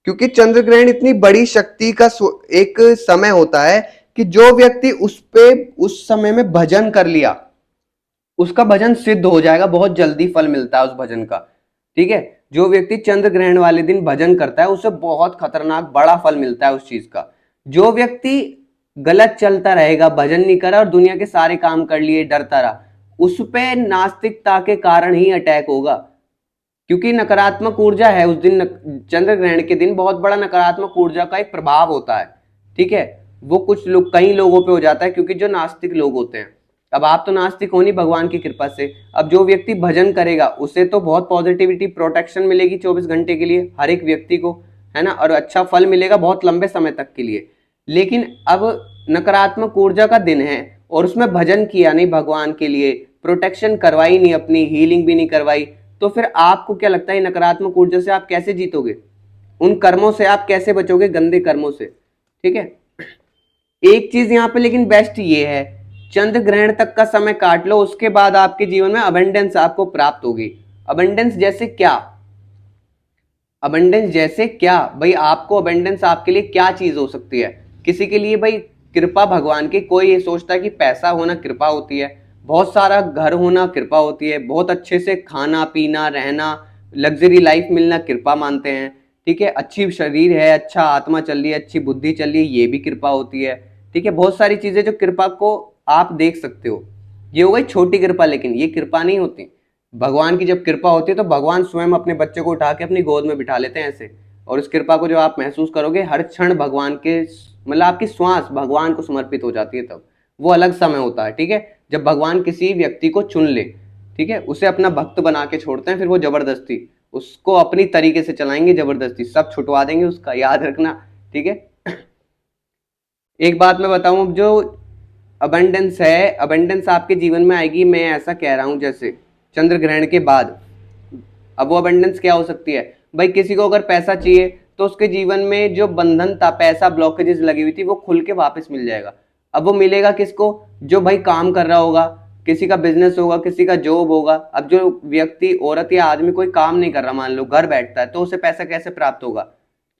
क्योंकि चंद्र ग्रहण इतनी बड़ी शक्ति का एक समय होता है कि जो व्यक्ति उस पे उस समय में भजन कर लिया, उसका भजन सिद्ध हो जाएगा, बहुत जल्दी फल मिलता है उस भजन का, ठीक है। जो व्यक्ति चंद्र ग्रहण वाले दिन भजन करता है उसे बहुत खतरनाक बड़ा फल मिलता है उस चीज का। जो व्यक्ति गलत चलता रहेगा, भजन नहीं करा और दुनिया के सारे काम कर लिए, डरता रहा, उस पे नास्तिकता के कारण ही अटैक होगा, क्योंकि नकारात्मक ऊर्जा है उस दिन, चंद्र ग्रहण के दिन बहुत बड़ा नकारात्मक ऊर्जा का एक प्रभाव होता है, ठीक है। वो कुछ लोग, कई लोगों पे हो जाता है, क्योंकि जो नास्तिक लोग होते हैं, अब आप तो नास्तिक हो नहीं भगवान की कृपा से, अब जो व्यक्ति भजन करेगा उसे तो बहुत पॉजिटिविटी, प्रोटेक्शन मिलेगी 24 घंटे के लिए हर एक व्यक्ति को, है ना, और अच्छा फल मिलेगा बहुत लंबे समय तक के लिए। लेकिन अब नकारात्मक ऊर्जा का दिन है और उसमें भजन किया नहीं भगवान के लिए, प्रोटेक्शन करवाई नहीं, अपनी हीलिंग भी नहीं करवाई, तो फिर आपको क्या लगता है नकारात्मक ऊर्जा से आप कैसे जीतोगे,
उन कर्मों से आप कैसे बचोगे, गंदे कर्मों से, ठीक है। एक चीज यहाँ पे लेकिन बेस्ट ये है, चंद्र ग्रहण तक का समय काट लो, उसके बाद आपके जीवन में अबंडेंस आपको प्राप्त होगी। अबंडेंस जैसे क्या, अबंडेंस जैसे क्या भाई, आपको अबंडेंस आपके लिए क्या चीज हो सकती है, किसी के लिए भाई कृपा भगवान की, कोई ये सोचता है कि पैसा होना कृपा होती है, बहुत सारा घर होना कृपा होती है, बहुत अच्छे से खाना पीना रहना, लग्जरी लाइफ मिलना कृपा मानते हैं, ठीक है। अच्छी शरीर है, अच्छा आत्मा चल रही है, अच्छी बुद्धि चल रही है, ये भी कृपा होती है, ठीक है। बहुत सारी चीजें जो कृपा को आप देख सकते हो, ये हो गई छोटी कृपा, लेकिन ये कृपा नहीं होती। भगवान की जब कृपा होती है तो भगवान स्वयं अपने बच्चे को उठा के अपनी गोद में बिठा लेते हैं ऐसे, और इस कृपा को जो आप महसूस करोगे हर क्षण भगवान के, मतलब आपकी श्वास भगवान को समर्पित हो जाती है, तब वो अलग समय होता है, ठीक है। जब भगवान किसी व्यक्ति को चुन ले, ठीक है, उसे अपना भक्त बना के छोड़ते हैं, फिर वो जबरदस्ती उसको अपनी तरीके से चलाएंगे, जबरदस्ती सब छुटवा देंगे उसका, याद रखना, ठीक है। एक बात मैं बताऊं, जो अबंडेंस है, अबंडेंस आपके जीवन में आएगी, मैं ऐसा कह रहा हूं जैसे चंद्र ग्रहण के बाद। अब वो अबंडेंस क्या हो सकती है भाई, किसी को अगर पैसा चाहिए तो उसके जीवन में जो बंधन था, पैसा ब्लॉकेजेस लगी हुई थी, वो खुल के वापस मिल जाएगा। अब वो मिलेगा किसको, जो भाई काम कर रहा होगा, किसी का बिजनेस होगा, किसी का जॉब होगा। अब जो व्यक्ति, औरत या आदमी कोई काम नहीं कर रहा, मान लो घर बैठता है, तो उसे पैसा कैसे प्राप्त होगा,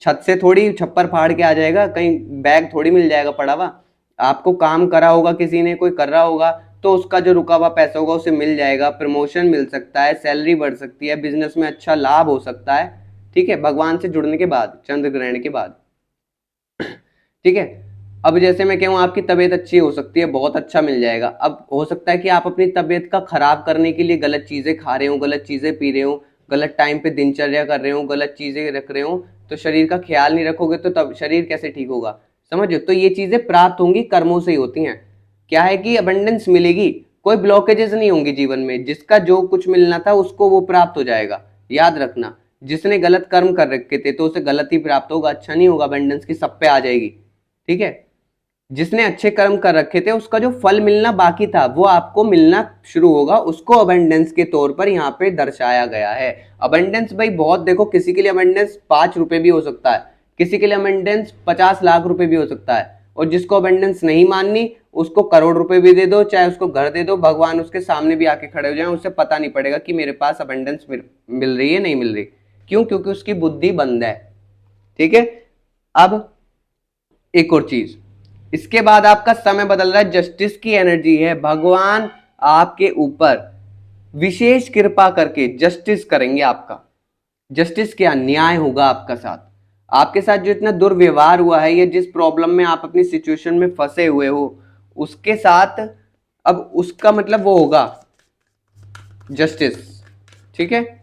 छत से थोड़ी छप्पर फाड़ के आ जाएगा, कहीं बैग थोड़ी मिल जाएगा पड़ा हुआ, आपको काम करा होगा, किसी ने कोई कर रहा होगा, तो उसका जो रुका हुआ पैसा होगा उसे मिल जाएगा, प्रमोशन मिल सकता है, सैलरी बढ़ सकती है, बिजनेस में अच्छा लाभ हो सकता है, ठीक है, भगवान से जुड़ने के बाद, चंद्र ग्रहण के बाद, ठीक है। अब जैसे मैं कहूँ आपकी तबीयत अच्छी हो सकती है, बहुत अच्छा मिल जाएगा। अब हो सकता है कि आप अपनी तबीयत का खराब करने के लिए गलत चीजें खा रहे हो, गलत चीजें पी रहे हो, गलत टाइम पे दिनचर्या कर रहे हो, गलत चीजें रख रहे हो, तो शरीर का ख्याल नहीं रखोगे तो तब शरीर कैसे ठीक होगा, समझो। तो ये चीजें प्राप्त होंगी, कर्मों से ही होती हैं। क्या है कि अबंडेंस मिलेगी, कोई ब्लॉकेजेस नहीं होंगी जीवन में, जिसका जो कुछ मिलना था उसको वो प्राप्त हो जाएगा, याद रखना। जिसने गलत कर्म कर रखे थे तो उसे गलत ही प्राप्त होगा, अच्छा नहीं होगा, अबंडेंस की सब पे आ जाएगी, ठीक है। जिसने अच्छे कर्म कर रखे थे उसका जो फल मिलना बाकी था वो आपको मिलना शुरू होगा, उसको अबंडेंस के तौर पर यहाँ पे दर्शाया गया है। अबंडेंस भाई बहुत, देखो किसी के लिए अबंडेंस 5 रुपए भी हो सकता है, किसी के लिए अबंडेंस 50 लाख रुपए भी हो सकता है, और जिसको अबंडेंस नहीं माननी उसको करोड़ रुपए भी दे दो, चाहे उसको घर दे दो, भगवान उसके सामने भी आके खड़े हो जाए, उससे पता नहीं पड़ेगा कि मेरे पास अबंडेंस मिल रही है नहीं मिल रही। क्यों, क्योंकि उसकी बुद्धि बंद है, ठीक है। अब एक और चीज, इसके बाद आपका समय बदल रहा है, जस्टिस की एनर्जी है, भगवान आपके ऊपर विशेष कृपा करके जस्टिस करेंगे आपका। जस्टिस क्या, न्याय होगा आपका साथ, आपके साथ जो इतना दुर्व्यवहार हुआ है, या जिस प्रॉब्लम में आप अपनी सिचुएशन में फंसे हुए हो उसके साथ, अब उसका मतलब वो होगा जस्टिस, ठीक है।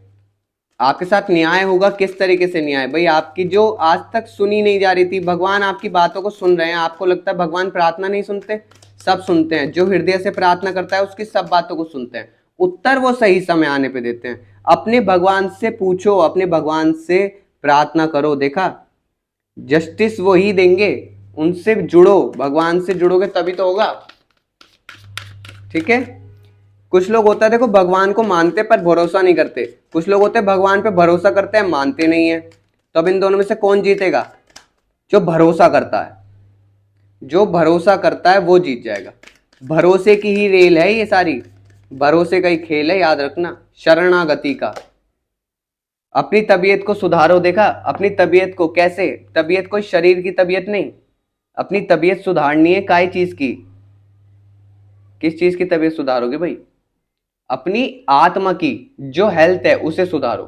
आपके साथ न्याय होगा, किस तरीके से न्याय भाई, आपकी जो आज तक सुनी नहीं जा रही थी, भगवान आपकी बातों को सुन रहे हैं। आपको लगता है भगवान प्रार्थना नहीं सुनते, सब सुनते हैं, जो हृदय से प्रार्थना करता है उसकी सब बातों को सुनते हैं, उत्तर वो सही समय आने पे देते हैं। अपने भगवान से पूछो, अपने भगवान से प्रार्थना करो, देखा जस्टिस वो ही देंगे, उनसे जुड़ो, भगवान से जुड़ोगे तभी तो होगा, ठीक है। कुछ लोग होता है देखो, भगवान को मानते पर भरोसा नहीं करते, कुछ लोग होते हैं भगवान पे भरोसा करते हैं मानते नहीं है। तो अब इन दोनों में से कौन जीतेगा, जो भरोसा करता है, जो भरोसा करता है वो जीत जाएगा। भरोसे की ही रेल है ये सारी, भरोसे का ही खेल है, याद रखना, शरणागति का। अपनी तबीयत को सुधारो, देखा अपनी तबीयत को कैसे, तबीयत कोई शरीर की तबीयत नहीं, अपनी तबीयत सुधारनी है, काय चीज की, किस चीज की तबीयत सुधारोगे भाई, अपनी आत्मा की जो हेल्थ है उसे सुधारो,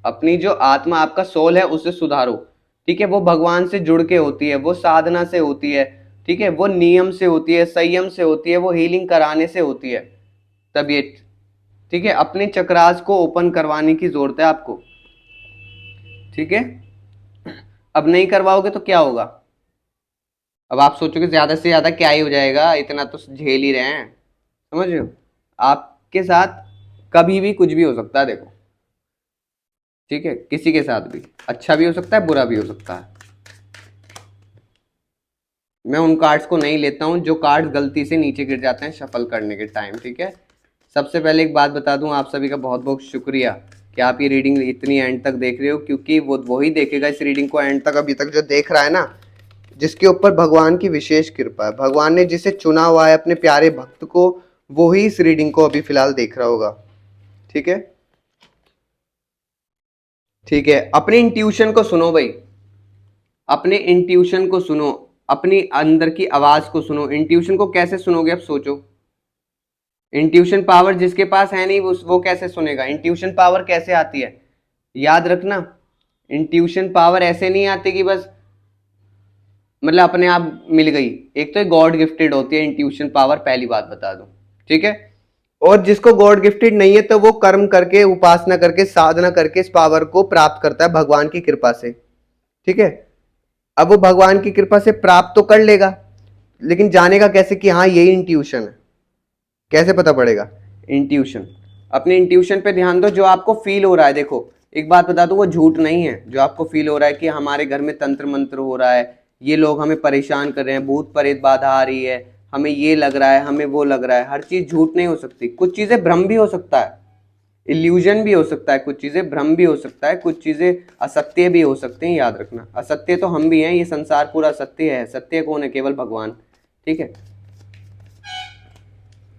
अपनी जो आत्मा आपका सोल है उसे सुधारो, ठीक है। वो भगवान से जुड़ के होती है, वो साधना से होती है, ठीक है, वो नियम से होती है, संयम से होती है, वो हीलिंग कराने से होती है तबीयत, ठीक है। अपने चक्रास को ओपन करवाने की जरूरत है आपको, ठीक है। अब नहीं करवाओगे तो क्या होगा, अब आप सोचोगे ज्यादा से ज्यादा क्या ही हो जाएगा, इतना तो झेल ही रहे हैं, समझ रहे हो, आपके साथ कभी भी कुछ भी हो सकता है, देखो, ठीक है, किसी के साथ भी अच्छा भी हो सकता है, बुरा भी हो सकता है। मैं उन कार्ड्स को नहीं लेता हूं जो कार्ड गलती से नीचे गिर जाते हैं शफल करने के टाइम, ठीक है। सबसे पहले एक बात बता दूं, आप सभी का बहुत बहुत शुक्रिया क्या आप ये रीडिंग इतनी एंड तक देख रहे हो? क्योंकि वो वही देखेगा इस रीडिंग को एंड तक अभी तक जो देख रहा है ना, जिसके ऊपर भगवान की विशेष कृपा है, भगवान ने जिसे चुना हुआ है अपने प्यारे भक्त को, वो ही इस रीडिंग को अभी फिलहाल देख रहा होगा। ठीक है, ठीक है। अपने इंट्यूशन को सुनो भाई, अपने इंट्यूशन को सुनो, अपनी अंदर की आवाज को सुनो। इंट्यूशन को कैसे सुनोगे? अब सोचो, इंट्यूशन पावर जिसके पास है नहीं वो कैसे सुनेगा? इंट्यूशन पावर कैसे आती है? याद रखना, इंट्यूशन पावर ऐसे नहीं आती कि बस मतलब अपने आप मिल गई। एक तो गॉड गिफ्टेड होती है इंट्यूशन पावर, पहली बात बता दूं, ठीक है। और जिसको गॉड गिफ्टेड नहीं है तो वो कर्म करके, उपासना करके, साधना करके इस पावर को प्राप्त करता है भगवान की कृपा से। ठीक है, अब वो भगवान की कृपा से प्राप्त तो कर लेगा, लेकिन जानेगा कैसे कि हाँ यही इंट्यूशन है? कैसे पता पड़ेगा? इंट्यूशन, अपने इंट्यूशन पे ध्यान दो। जो आपको फील हो रहा है, देखो एक बात बता दूं, वो झूठ नहीं है। जो आपको फील हो रहा है कि हमारे घर में तंत्र मंत्र हो रहा है, ये लोग हमें परेशान कर रहे हैं, भूत प्रेत बाधा आ रही है, हमें ये लग रहा है, हमें वो लग रहा है, हर चीज झूठ नहीं हो सकती। कुछ चीजें भ्रम भी हो सकता है, इल्यूजन भी हो सकता है, कुछ चीजें भ्रम भी हो सकता है, कुछ चीजें असत्य भी हो सकते हैं। याद रखना, असत्य तो हम भी हैं, ये संसार पूरा सत्य है। सत्य कौन है? केवल भगवान। ठीक है,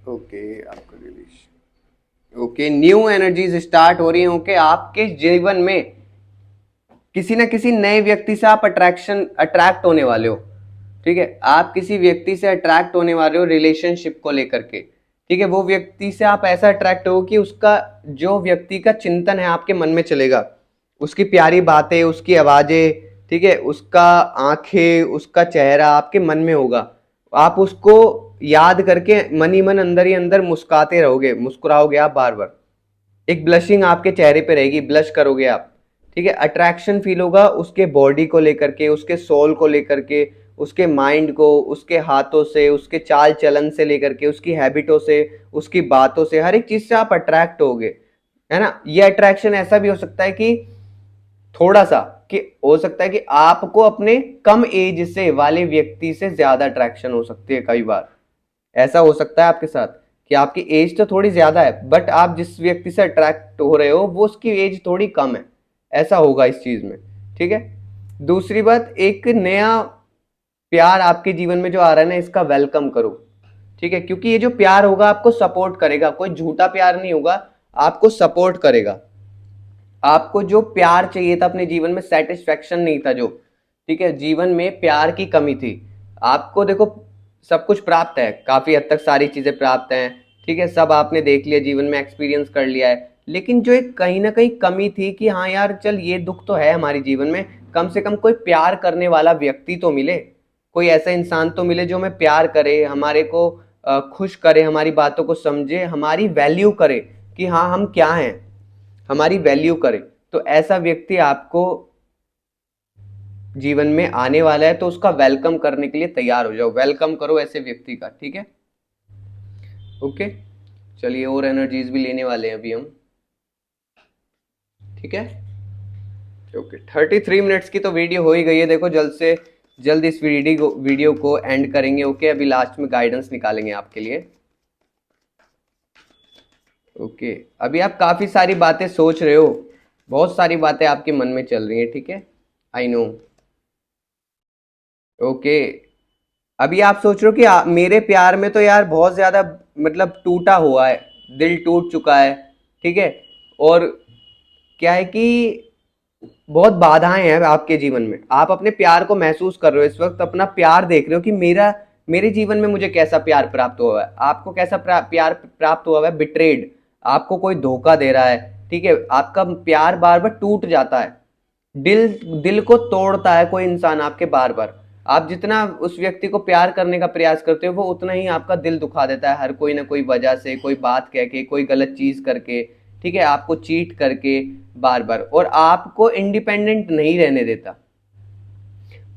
ओके। आपका release, okay. New energies start हो रही है। ओके, आपके जीवन में किसी ना किसी नए व्यक्ति से आप अट्रैक्ट होने वाले हो। ठीक है, आप किसी व्यक्ति से अट्रैक्ट होने वाले हो रिलेशनशिप को लेकर के। ठीक है, वो व्यक्ति से आप ऐसा अट्रैक्ट हो कि उसका, जो व्यक्ति का चिंतन है आपके मन में चलेगा, उसकी प्यारी बातें, उसकी आवाजें, ठीक है, उसका आंखें, उसका चेहरा आपके मन में होगा। आप उसको याद करके मन ही मन, अंदर ही अंदर मुस्कुराते रहोगे, मुस्कुराओगे आप बार बार। एक ब्लशिंग आपके चेहरे पे रहेगी, ब्लश करोगे आप। ठीक है, अट्रैक्शन फील होगा उसके बॉडी को लेकर के, उसके सोल को लेकर के, उसके माइंड को, उसके हाथों से, उसके चाल चलन से लेकर के, उसकी हैबिटों से, उसकी बातों से, हर एक चीज से आप अट्रैक्ट होगे, है ना। ये अट्रैक्शन ऐसा भी हो सकता है कि थोड़ा सा, कि हो सकता है कि आपको अपने कम एज से वाले व्यक्ति से ज्यादा अट्रैक्शन हो सकती है। कई बार ऐसा हो सकता है आपके साथ कि आपकी एज तो थोड़ी ज्यादा है, बट आप जिस व्यक्ति से अट्रैक्ट हो रहे हो वो उसकी एज थोड़ी कम है। ऐसा होगा इस चीज में। ठीक है, दूसरी बात, एक नया प्यार आपके जीवन में जो आ रहा है ना, इसका वेलकम करो। ठीक है, क्योंकि ये जो प्यार होगा आपको सपोर्ट करेगा, कोई झूठा प्यार नहीं होगा, आपको सपोर्ट करेगा। आपको जो प्यार चाहिए था अपने जीवन में, सेटिस्फेक्शन नहीं था जो, ठीक है, जीवन में प्यार की कमी थी। आपको देखो सब कुछ प्राप्त है, काफी हद तक सारी चीजें प्राप्त हैं। ठीक है, सब आपने देख लिया, जीवन में एक्सपीरियंस कर लिया है, लेकिन जो एक कहीं ना कहीं कमी थी कि हाँ यार चल, ये दुख तो है हमारे जीवन में, कम से कम कोई प्यार करने वाला व्यक्ति तो मिले, कोई ऐसा इंसान तो मिले जो हमें प्यार करे, हमारे को खुश करे, हमारी बातों को समझे, हमारी वैल्यू करे कि हाँ हम क्या हैं, हमारी वैल्यू करे। तो ऐसा व्यक्ति आपको जीवन में आने वाला है, तो उसका वेलकम करने के लिए तैयार हो जाओ, वेलकम करो ऐसे व्यक्ति का। ठीक है, ओके। चलिए, और एनर्जीज भी लेने वाले हैं अभी हम। ठीक है, ओके। 33 मिनट्स की तो वीडियो हो ही गई है। देखो जल्द से जल्द इस वीडियो को एंड करेंगे। ओके, अभी लास्ट में गाइडेंस निकालेंगे आपके लिए। ओके, अभी आप काफी सारी बातें सोच रहे हो, बहुत सारी बातें आपके मन में चल रही हैं। ठीक है, आई नो। ओके, अभी आप सोच रहे हो कि मेरे प्यार में तो यार बहुत ज्यादा मतलब टूटा हुआ है, दिल टूट चुका है। ठीक है, और क्या है कि बहुत बाधाएं हैं आपके जीवन में, आप अपने प्यार को महसूस कर रहे हो इस वक्त, अपना प्यार देख रहे हो कि मेरे जीवन में मुझे कैसा प्यार प्राप्त हुआ है। आपको कैसा प्यार प्राप्त हुआ है? बिट्रेड, आपको कोई धोखा दे रहा है। ठीक है, आपका प्यार बार बार टूट जाता है, दिल दिल को तोड़ता है कोई इंसान आपके बार बार। आप जितना उस व्यक्ति को प्यार करने का प्रयास करते हो, वो उतना ही आपका दिल दुखा देता है, हर कोई ना कोई वजह से, कोई बात कह के, कोई गलत चीज करके, ठीक है, आपको चीट करके बार बार, और आपको इंडिपेंडेंट नहीं रहने देता।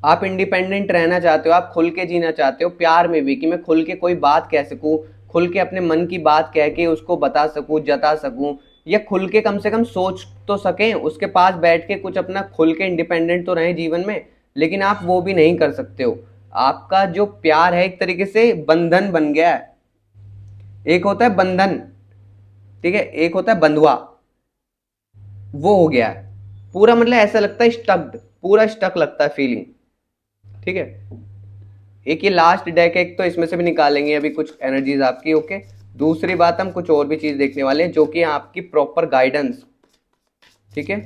आप इंडिपेंडेंट रहना चाहते हो, आप खुल के जीना चाहते हो प्यार में भी, कि मैं खुल के कोई बात कह सकूं, खुल के अपने मन की बात कह के उसको बता सकूं, जता सकूं, या खुल के कम से कम सोच तो सकें, उसके पास बैठ के कुछ अपना खुल के इंडिपेंडेंट तो रहे जीवन में। लेकिन आप वो भी नहीं कर सकते हो। आपका जो प्यार है एक तरीके से बंधन बन गया है। एक होता है बंधन, ठीक है, एक होता है बंधुआ। वो हो गया है पूरा, मतलब ऐसा लगता है स्टक्ड, पूरा स्टक लगता है फीलिंग। ठीक है, एक ये लास्ट डेक है, एक तो इसमें से भी निकालेंगे अभी कुछ एनर्जीज आपकी। ओके, दूसरी बात हम कुछ और भी चीज देखने वाले हैं जो कि आपकी प्रॉपर गाइडेंस। ठीक है,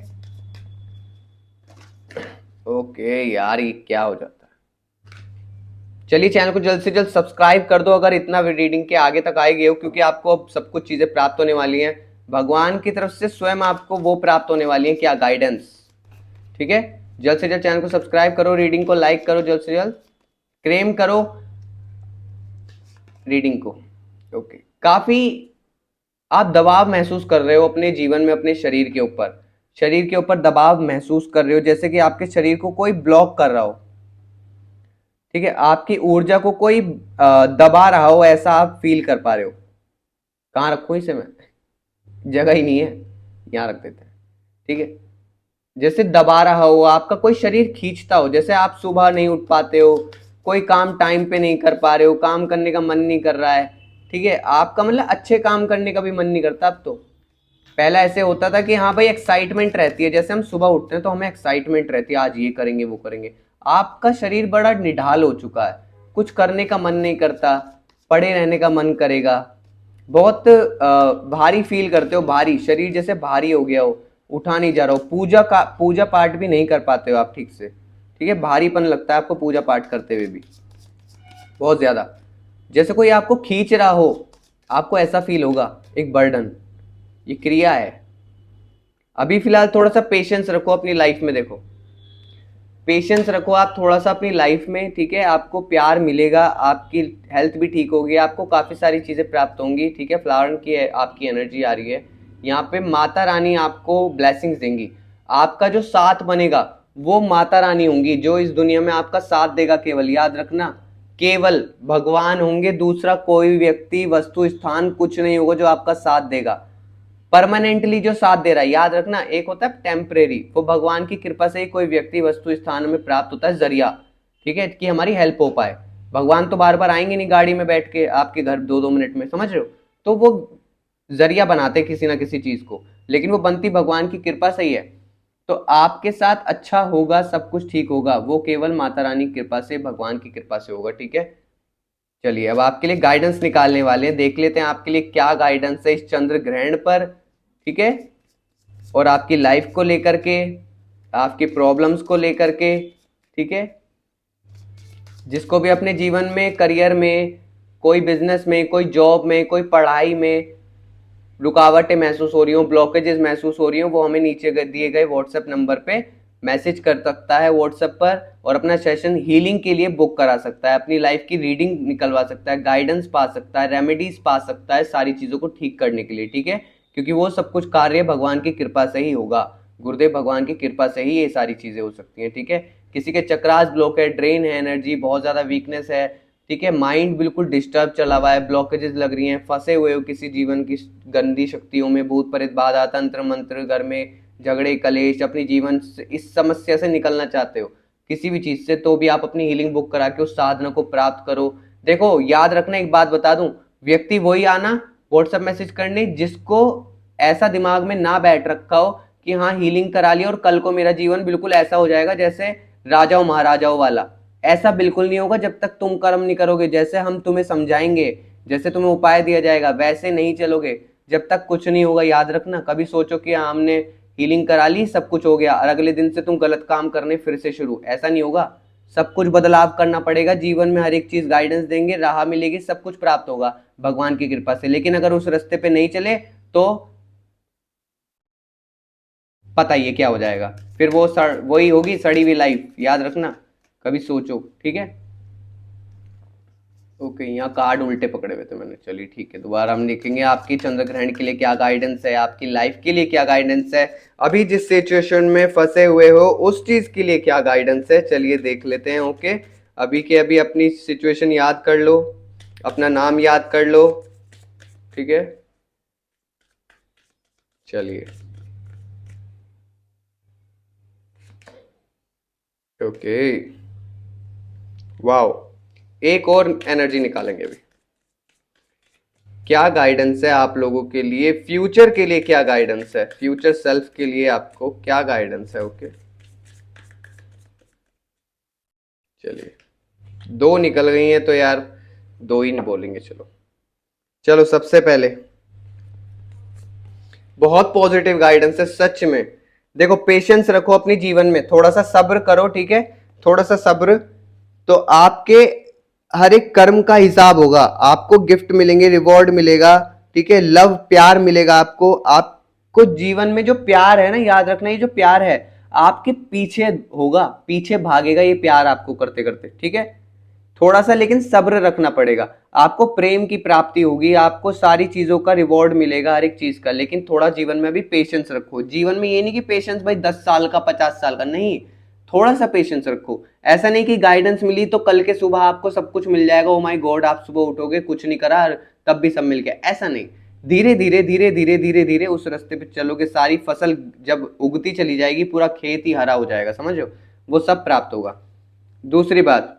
ओके यार ये क्या हो जाता है। चलिए चैनल को जल्द से जल्द सब्सक्राइब कर दो अगर इतना रीडिंग के आगे तक आए गए हो, क्योंकि आपको अब सब कुछ चीजें प्राप्त होने वाली हैं भगवान की तरफ से, स्वयं आपको वो प्राप्त होने वाली है, क्या गाइडेंस। ठीक है, जल्द से जल्द चैनल को सब्सक्राइब करो, रीडिंग को लाइक करो, जल्द से जल्द क्लेम करो रीडिंग को। ओके, काफी आप दबाव महसूस कर रहे हो अपने जीवन में, अपने शरीर के ऊपर दबाव महसूस कर रहे हो, जैसे कि आपके शरीर को कोई ब्लॉक कर रहा हो। ठीक है, आपकी ऊर्जा को कोई दबा रहा हो, ऐसा आप फील कर पा रहे हो। कहाँ रखूं इसे मैं, जगह ही नहीं है, यहाँ रख देते हैं। ठीक है, जैसे दबा रहा हो, आपका कोई शरीर खींचता हो, जैसे आप सुबह नहीं उठ पाते हो, कोई काम टाइम पे नहीं कर पा रहे हो, काम करने का मन नहीं कर रहा है। ठीक है, आपका मतलब अच्छे काम करने का भी मन नहीं करता अब तो। पहला ऐसे होता था कि हाँ भाई एक्साइटमेंट रहती है, जैसे हम सुबह उठते हैं तो हमें एक्साइटमेंट रहती है, आज ये करेंगे वो करेंगे। आपका शरीर बड़ा निढाल हो चुका है, कुछ करने का मन नहीं करता, पड़े रहने का मन करेगा। बहुत भारी फील करते हो, भारी शरीर जैसे भारी हो गया हो, उठा नहीं जा रहा हो, पूजा पाठ भी नहीं कर पाते हो आप ठीक से। ठीक है, भारीपन लगता है आपको पूजा पाठ करते हुए भी, बहुत ज्यादा, जैसे कोई आपको खींच रहा हो, आपको ऐसा फील होगा, एक बर्डन। ये क्रिया है। अभी फिलहाल थोड़ा सा पेशेंस रखो अपनी लाइफ में, देखो पेशेंस रखो आप थोड़ा सा अपनी लाइफ में। ठीक है, आपको प्यार मिलेगा, आपकी हेल्थ भी ठीक होगी, आपको काफ़ी सारी चीज़ें प्राप्त होंगी। ठीक है, फ्लावर की आपकी एनर्जी आ रही है यहाँ पे, माता रानी आपको ब्लेसिंग्स देंगी। आपका जो साथ बनेगा वो माता रानी होंगी, जो इस दुनिया में आपका साथ देगा, केवल याद रखना, केवल भगवान होंगे, दूसरा कोई व्यक्ति वस्तु स्थान कुछ नहीं होगा जो आपका साथ देगा परमानेंटली, जो साथ दे रहा है। याद रखना, एक होता है टेम्परेरी, वो भगवान की कृपा से ही कोई व्यक्ति वस्तु स्थान में प्राप्त होता है, जरिया। ठीक है, कि हमारी हेल्प हो पाए। भगवान तो बार बार आएंगे नहीं गाड़ी में बैठ के आपके घर 2-2 मिनट में, समझ रहे हो। तो वो जरिया बनाते किसी ना किसी चीज को, लेकिन वो बनती भगवान की कृपा से ही है। तो आपके साथ अच्छा होगा, सब कुछ ठीक होगा, वो केवल माता रानी की कृपा से, भगवान की कृपा से होगा। ठीक है, चलिए अब आपके लिए गाइडेंस निकालने वाले हैं, देख लेते हैं आपके लिए क्या गाइडेंस है इस चंद्र ग्रहण पर। ठीक है, और आपकी लाइफ को लेकर के, आपकी प्रॉब्लम्स को लेकर के। ठीक है, जिसको भी अपने जीवन में, करियर में, कोई बिजनेस में, कोई जॉब में, कोई पढ़ाई में रुकावटें महसूस हो रही हो, ब्लॉकेजेस महसूस हो रही हो, वो हमें नीचे दिए गए व्हाट्सएप नंबर पे मैसेज कर सकता है व्हाट्सएप पर, और अपना सेशन हीलिंग के लिए बुक करा सकता है, अपनी लाइफ की रीडिंग निकलवा सकता है, गाइडेंस पा सकता है, रेमेडीज पा सकता है सारी चीज़ों को ठीक करने के लिए। ठीक है, क्योंकि वो सब कुछ कार्य भगवान की कृपा से ही होगा, गुरुदेव भगवान की कृपा से ही ये सारी चीज़ें हो सकती हैं। ठीक है, किसी के चक्रास ब्लॉक है, ड्रेन है, एनर्जी बहुत ज़्यादा वीकनेस है। ठीक है, माइंड बिल्कुल डिस्टर्ब चला हुआ है, ब्लॉकेजेस लग रही हैं, फंसे हुए हो किसी जीवन की गंदी शक्तियों में, भूत प्रेत बाधा, तंत्र मंत्र, घर में झगड़े कलेश, अपनी जीवन से इस समस्या से निकलना चाहते हो किसी भी चीज से, तो भी आप अपनी हीलिंग बुक करा के उस साधना को प्राप्त करो। देखो याद रखना, एक बात बता दूं, व्यक्ति वही आना व्हाट्सएप मैसेज करने जिसको ऐसा दिमाग में ना बैठ रखा हो कि हाँ हीलिंग करा लिया और कल को मेरा जीवन बिल्कुल ऐसा हो जाएगा जैसे राजाओं महाराजाओं वाला। ऐसा बिल्कुल नहीं होगा जब तक तुम कर्म नहीं करोगे, जैसे हम तुम्हें समझाएंगे, जैसे तुम्हें उपाय दिया जाएगा वैसे नहीं चलोगे, जब तक कुछ नहीं होगा। याद रखना, कभी सोचो कि हाँ हमने हीलिंग करा ली, सब कुछ हो गया, और अगले दिन से तुम गलत काम करने फिर से शुरू, ऐसा नहीं होगा। सब कुछ बदलाव करना पड़ेगा जीवन में, हर एक चीज गाइडेंस देंगे, राह मिलेगी, सब कुछ प्राप्त होगा भगवान की कृपा से। लेकिन अगर उस रास्ते पे नहीं चले तो पता ही है क्या हो जाएगा, फिर वो वही होगी सड़ी हुई लाइफ। याद रखना, कभी सोचो। ठीक है, ओके, यहाँ कार्ड उल्टे पकड़े हुए थे मैंने, चलिए ठीक है, दोबारा हम देखेंगे आपकी चंद्र ग्रहण के लिए क्या गाइडेंस है, आपकी लाइफ के लिए क्या गाइडेंस है, अभी जिस सिचुएशन में फंसे हुए हो उस चीज के लिए क्या गाइडेंस है, चलिए देख लेते हैं। ओके, अभी के अभी अपनी सिचुएशन याद कर लो, अपना नाम याद कर लो। ठीक है, चलिए ओके, वाओ, एक और एनर्जी निकालेंगे अभी। क्या गाइडेंस है आप लोगों के लिए, फ्यूचर के लिए क्या गाइडेंस है, फ्यूचर सेल्फ के लिए आपको क्या गाइडेंस है। ओके चलिए, दो निकल गई हैं तो यार दो ही नहीं बोलेंगे। चलो चलो, सबसे पहले बहुत पॉजिटिव गाइडेंस है सच में। देखो, पेशेंस रखो अपनी जीवन में, थोड़ा सा सब्र करो, ठीक है, थोड़ा सा सब्र, तो आपके हर एक कर्म का हिसाब होगा, आपको गिफ्ट मिलेंगे, रिवॉर्ड मिलेगा, ठीक है, लव प्यार मिलेगा आपको। आपको जीवन में जो प्यार है ना, याद रखना, ये जो प्यार है आपके पीछे होगा, पीछे भागेगा ये प्यार आपको करते करते, ठीक है। थोड़ा सा लेकिन सब्र रखना पड़ेगा, आपको प्रेम की प्राप्ति होगी, आपको सारी चीजों का रिवॉर्ड मिलेगा हर एक चीज का, लेकिन थोड़ा जीवन में भी पेशेंस रखो। जीवन में ये नहीं कि पेशेंस भाई 10 साल का 50 साल का, नहीं, थोड़ा सा पेशेंस रखो। ऐसा नहीं कि गाइडेंस मिली तो कल के सुबह आपको सब कुछ मिल जाएगा, ओ माय गॉड आप सुबह उठोगे कुछ नहीं करा तब भी सब मिल गया, ऐसा नहीं। धीरे धीरे धीरे धीरे धीरे धीरे उस रास्ते पे चलोगे, सारी फसल जब उगती चली जाएगी, पूरा खेत ही हरा हो जाएगा, समझो, वो सब प्राप्त होगा। दूसरी बात,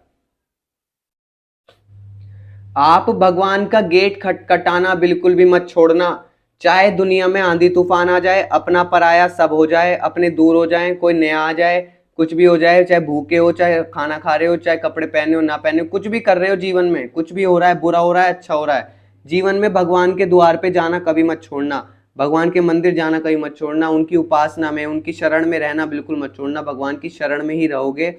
आप भगवान का गेट खटखटाना बिल्कुल भी मत छोड़ना। चाहे दुनिया में आंधी तूफान आ जाए, अपना पराया सब हो जाए, अपने दूर हो जाए, कोई नया आ जाए, कुछ भी हो जाए, चाहे भूखे हो, चाहे खाना खा रहे हो, चाहे कपड़े पहने हो ना पहने हो, कुछ भी कर रहे हो जीवन में, कुछ भी हो रहा है, बुरा हो रहा है अच्छा हो रहा है, जीवन में भगवान के द्वार पे जाना कभी मत छोड़ना, भगवान के मंदिर जाना कभी मत छोड़ना, उनकी उपासना में, उनकी शरण में रहना बिल्कुल मत छोड़ना। भगवान की शरण में ही रहोगे,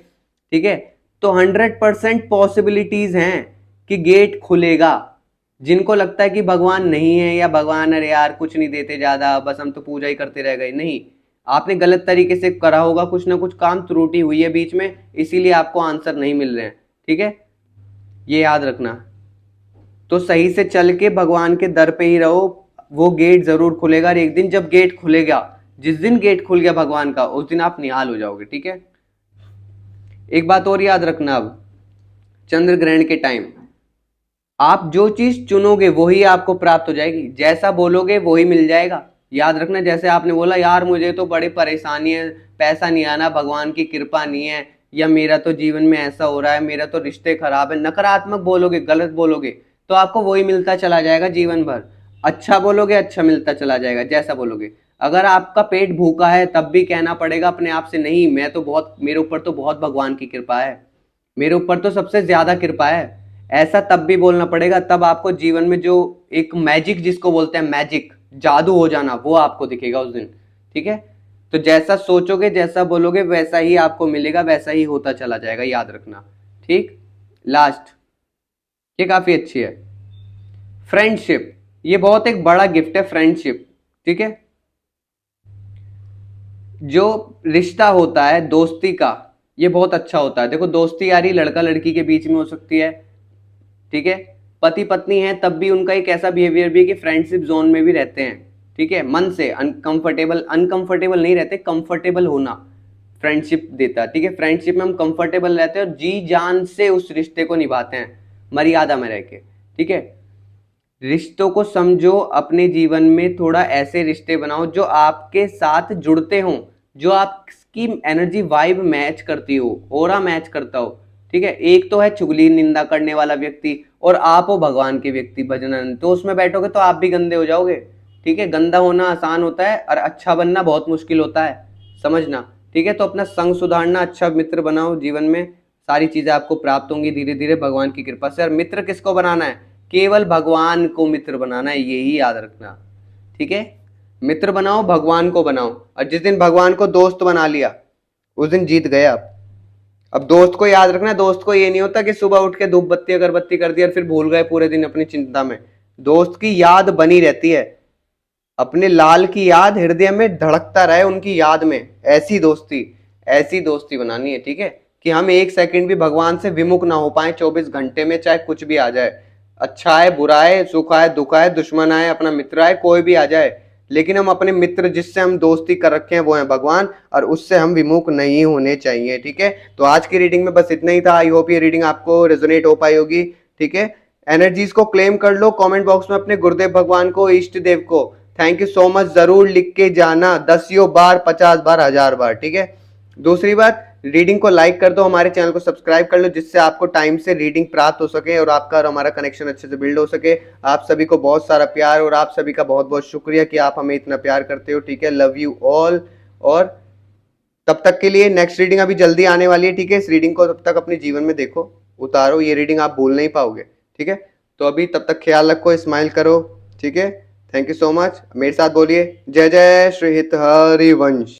ठीक है, तो 100% पॉसिबिलिटीज हैं कि गेट खुलेगा। जिनको लगता है कि भगवान नहीं है या भगवान अरे यार कुछ नहीं देते ज्यादा, बस हम तो पूजा ही करते रह गए, नहीं, आपने गलत तरीके से करा होगा, कुछ ना कुछ काम त्रुटि हुई है बीच में, इसीलिए आपको आंसर नहीं मिल रहे हैं, ठीक है, ये याद रखना। तो सही से चल के भगवान के दर पे ही रहो, वो गेट जरूर खुलेगा। और एक दिन जब गेट खुलेगा, जिस दिन गेट खुल गया भगवान का, उस दिन आप निहाल हो जाओगे, ठीक है। एक बात और याद रखना, अब चंद्र ग्रहण के टाइम आप जो चीज चुनोगे वही आपको प्राप्त हो जाएगी, जैसा बोलोगे वही मिल जाएगा। याद रखना, जैसे आपने बोला यार मुझे तो बड़ी परेशानी है, पैसा नहीं आना, भगवान की कृपा नहीं है, या मेरा तो जीवन में ऐसा हो रहा है, मेरा तो रिश्ते खराब है, नकारात्मक बोलोगे, गलत बोलोगे, तो आपको वही मिलता चला जाएगा जीवन भर। अच्छा बोलोगे, अच्छा मिलता चला जाएगा, जैसा बोलोगे। अगर आपका पेट भूखा है तब भी कहना पड़ेगा अपने आप से, नहीं मैं तो बहुत, मेरे ऊपर तो बहुत भगवान की कृपा है, मेरे ऊपर तो सबसे ज्यादा कृपा है, ऐसा तब भी बोलना पड़ेगा। तब आपको जीवन में जो एक मैजिक जिसको बोलते हैं, मैजिक, जादू हो जाना, वो आपको दिखेगा उस दिन, ठीक है। तो जैसा सोचोगे, जैसा बोलोगे, वैसा ही आपको मिलेगा, वैसा ही होता चला जाएगा, याद रखना, ठीक। लास्ट, ये काफी अच्छी है, फ्रेंडशिप, ये बहुत एक बड़ा गिफ्ट है फ्रेंडशिप, ठीक है। जो रिश्ता होता है दोस्ती का, ये बहुत अच्छा होता है। देखो, दोस्ती यारी लड़का लड़की के बीच में हो सकती है, ठीक है, पति पत्नी है तब भी उनका एक ऐसा बिहेवियर भी है कि फ्रेंडशिप जोन में भी रहते हैं, ठीक है, मन से अनकंफर्टेबल, अनकंफर्टेबल नहीं रहते, कंफर्टेबल होना फ्रेंडशिप देता है, ठीक है। फ्रेंडशिप में हम कंफर्टेबल रहते हैं और जी जान से उस रिश्ते को निभाते हैं, मर्यादा में रह के, ठीक है। रिश्तों को समझो, अपने जीवन में थोड़ा ऐसे रिश्ते बनाओ जो आपके साथ जुड़ते हों, जो आपकी एनर्जी वाइब मैच करती हो, ऑरा मैच करता हो, ठीक है। एक तो है चुगली निंदा करने वाला व्यक्ति, और आप हो भगवान के व्यक्ति भजनानंद, तो उसमें बैठोगे तो आप भी गंदे हो जाओगे, ठीक है। गंदा होना आसान होता है और अच्छा बनना बहुत मुश्किल होता है, समझना, ठीक है। तो अपना संग सुधारना, अच्छा मित्र बनाओ, जीवन में सारी चीजें आपको प्राप्त होंगी धीरे धीरे भगवान की कृपा से। और मित्र किसको बनाना है? केवल भगवान को मित्र बनाना है, यही याद रखना, ठीक है। मित्र बनाओ, भगवान को बनाओ, और जिस दिन भगवान को दोस्त बना लिया उस दिन जीत गए आप। अब दोस्त को याद रखना, दोस्त को ये नहीं होता कि सुबह उठ के धूप बत्ती अगरबत्ती कर दिया और फिर भूल गए पूरे दिन अपनी चिंता में। दोस्त की याद बनी रहती है, अपने लाल की याद हृदय में धड़कता रहे, उनकी याद में, ऐसी दोस्ती बनानी है, ठीक है, कि हम एक सेकंड भी भगवान से विमुख ना हो पाए 24 घंटे में, चाहे कुछ भी आ जाए, अच्छा आए बुरा आए, सुख आए दुख आए, दुश्मन आए अपना मित्र आए, कोई भी आ जाए, लेकिन हम अपने मित्र जिससे हम दोस्ती कर रखे हैं वो है भगवान, और उससे हम विमुख नहीं होने चाहिए, ठीक है। तो आज की रीडिंग में बस इतना ही था। आई होप ये रीडिंग आपको रेजोनेट हो पाई होगी, ठीक है। एनर्जीज को क्लेम कर लो, कमेंट बॉक्स में अपने गुरुदेव भगवान को, इष्ट देव को थैंक यू सो मच जरूर लिख के जाना, 10 बार 50 बार 1000 बार, ठीक है। दूसरी बात,
रीडिंग को लाइक कर दो, हमारे चैनल को सब्सक्राइब कर लो, जिससे आपको टाइम से रीडिंग प्राप्त हो सके और आपका और हमारा कनेक्शन अच्छे से बिल्ड हो सके। आप सभी को बहुत सारा प्यार और आप सभी का बहुत बहुत शुक्रिया कि आप हमें इतना प्यार करते हो। ठीक है, लव यू ऑल। और तब तक के लिए नेक्स्ट रीडिंग अभी जल्दी आने वाली है। ठीक है, इस रीडिंग को तब तक अपने जीवन में देखो, उतारो। ये रीडिंग आप भूल नहीं पाओगे। ठीक है, तो अभी तब तक ख्याल रखो, स्माइल करो। ठीक है, थैंक यू सो मच। मेरे साथ बोलिए, जय जय श्री हित हरिवंश।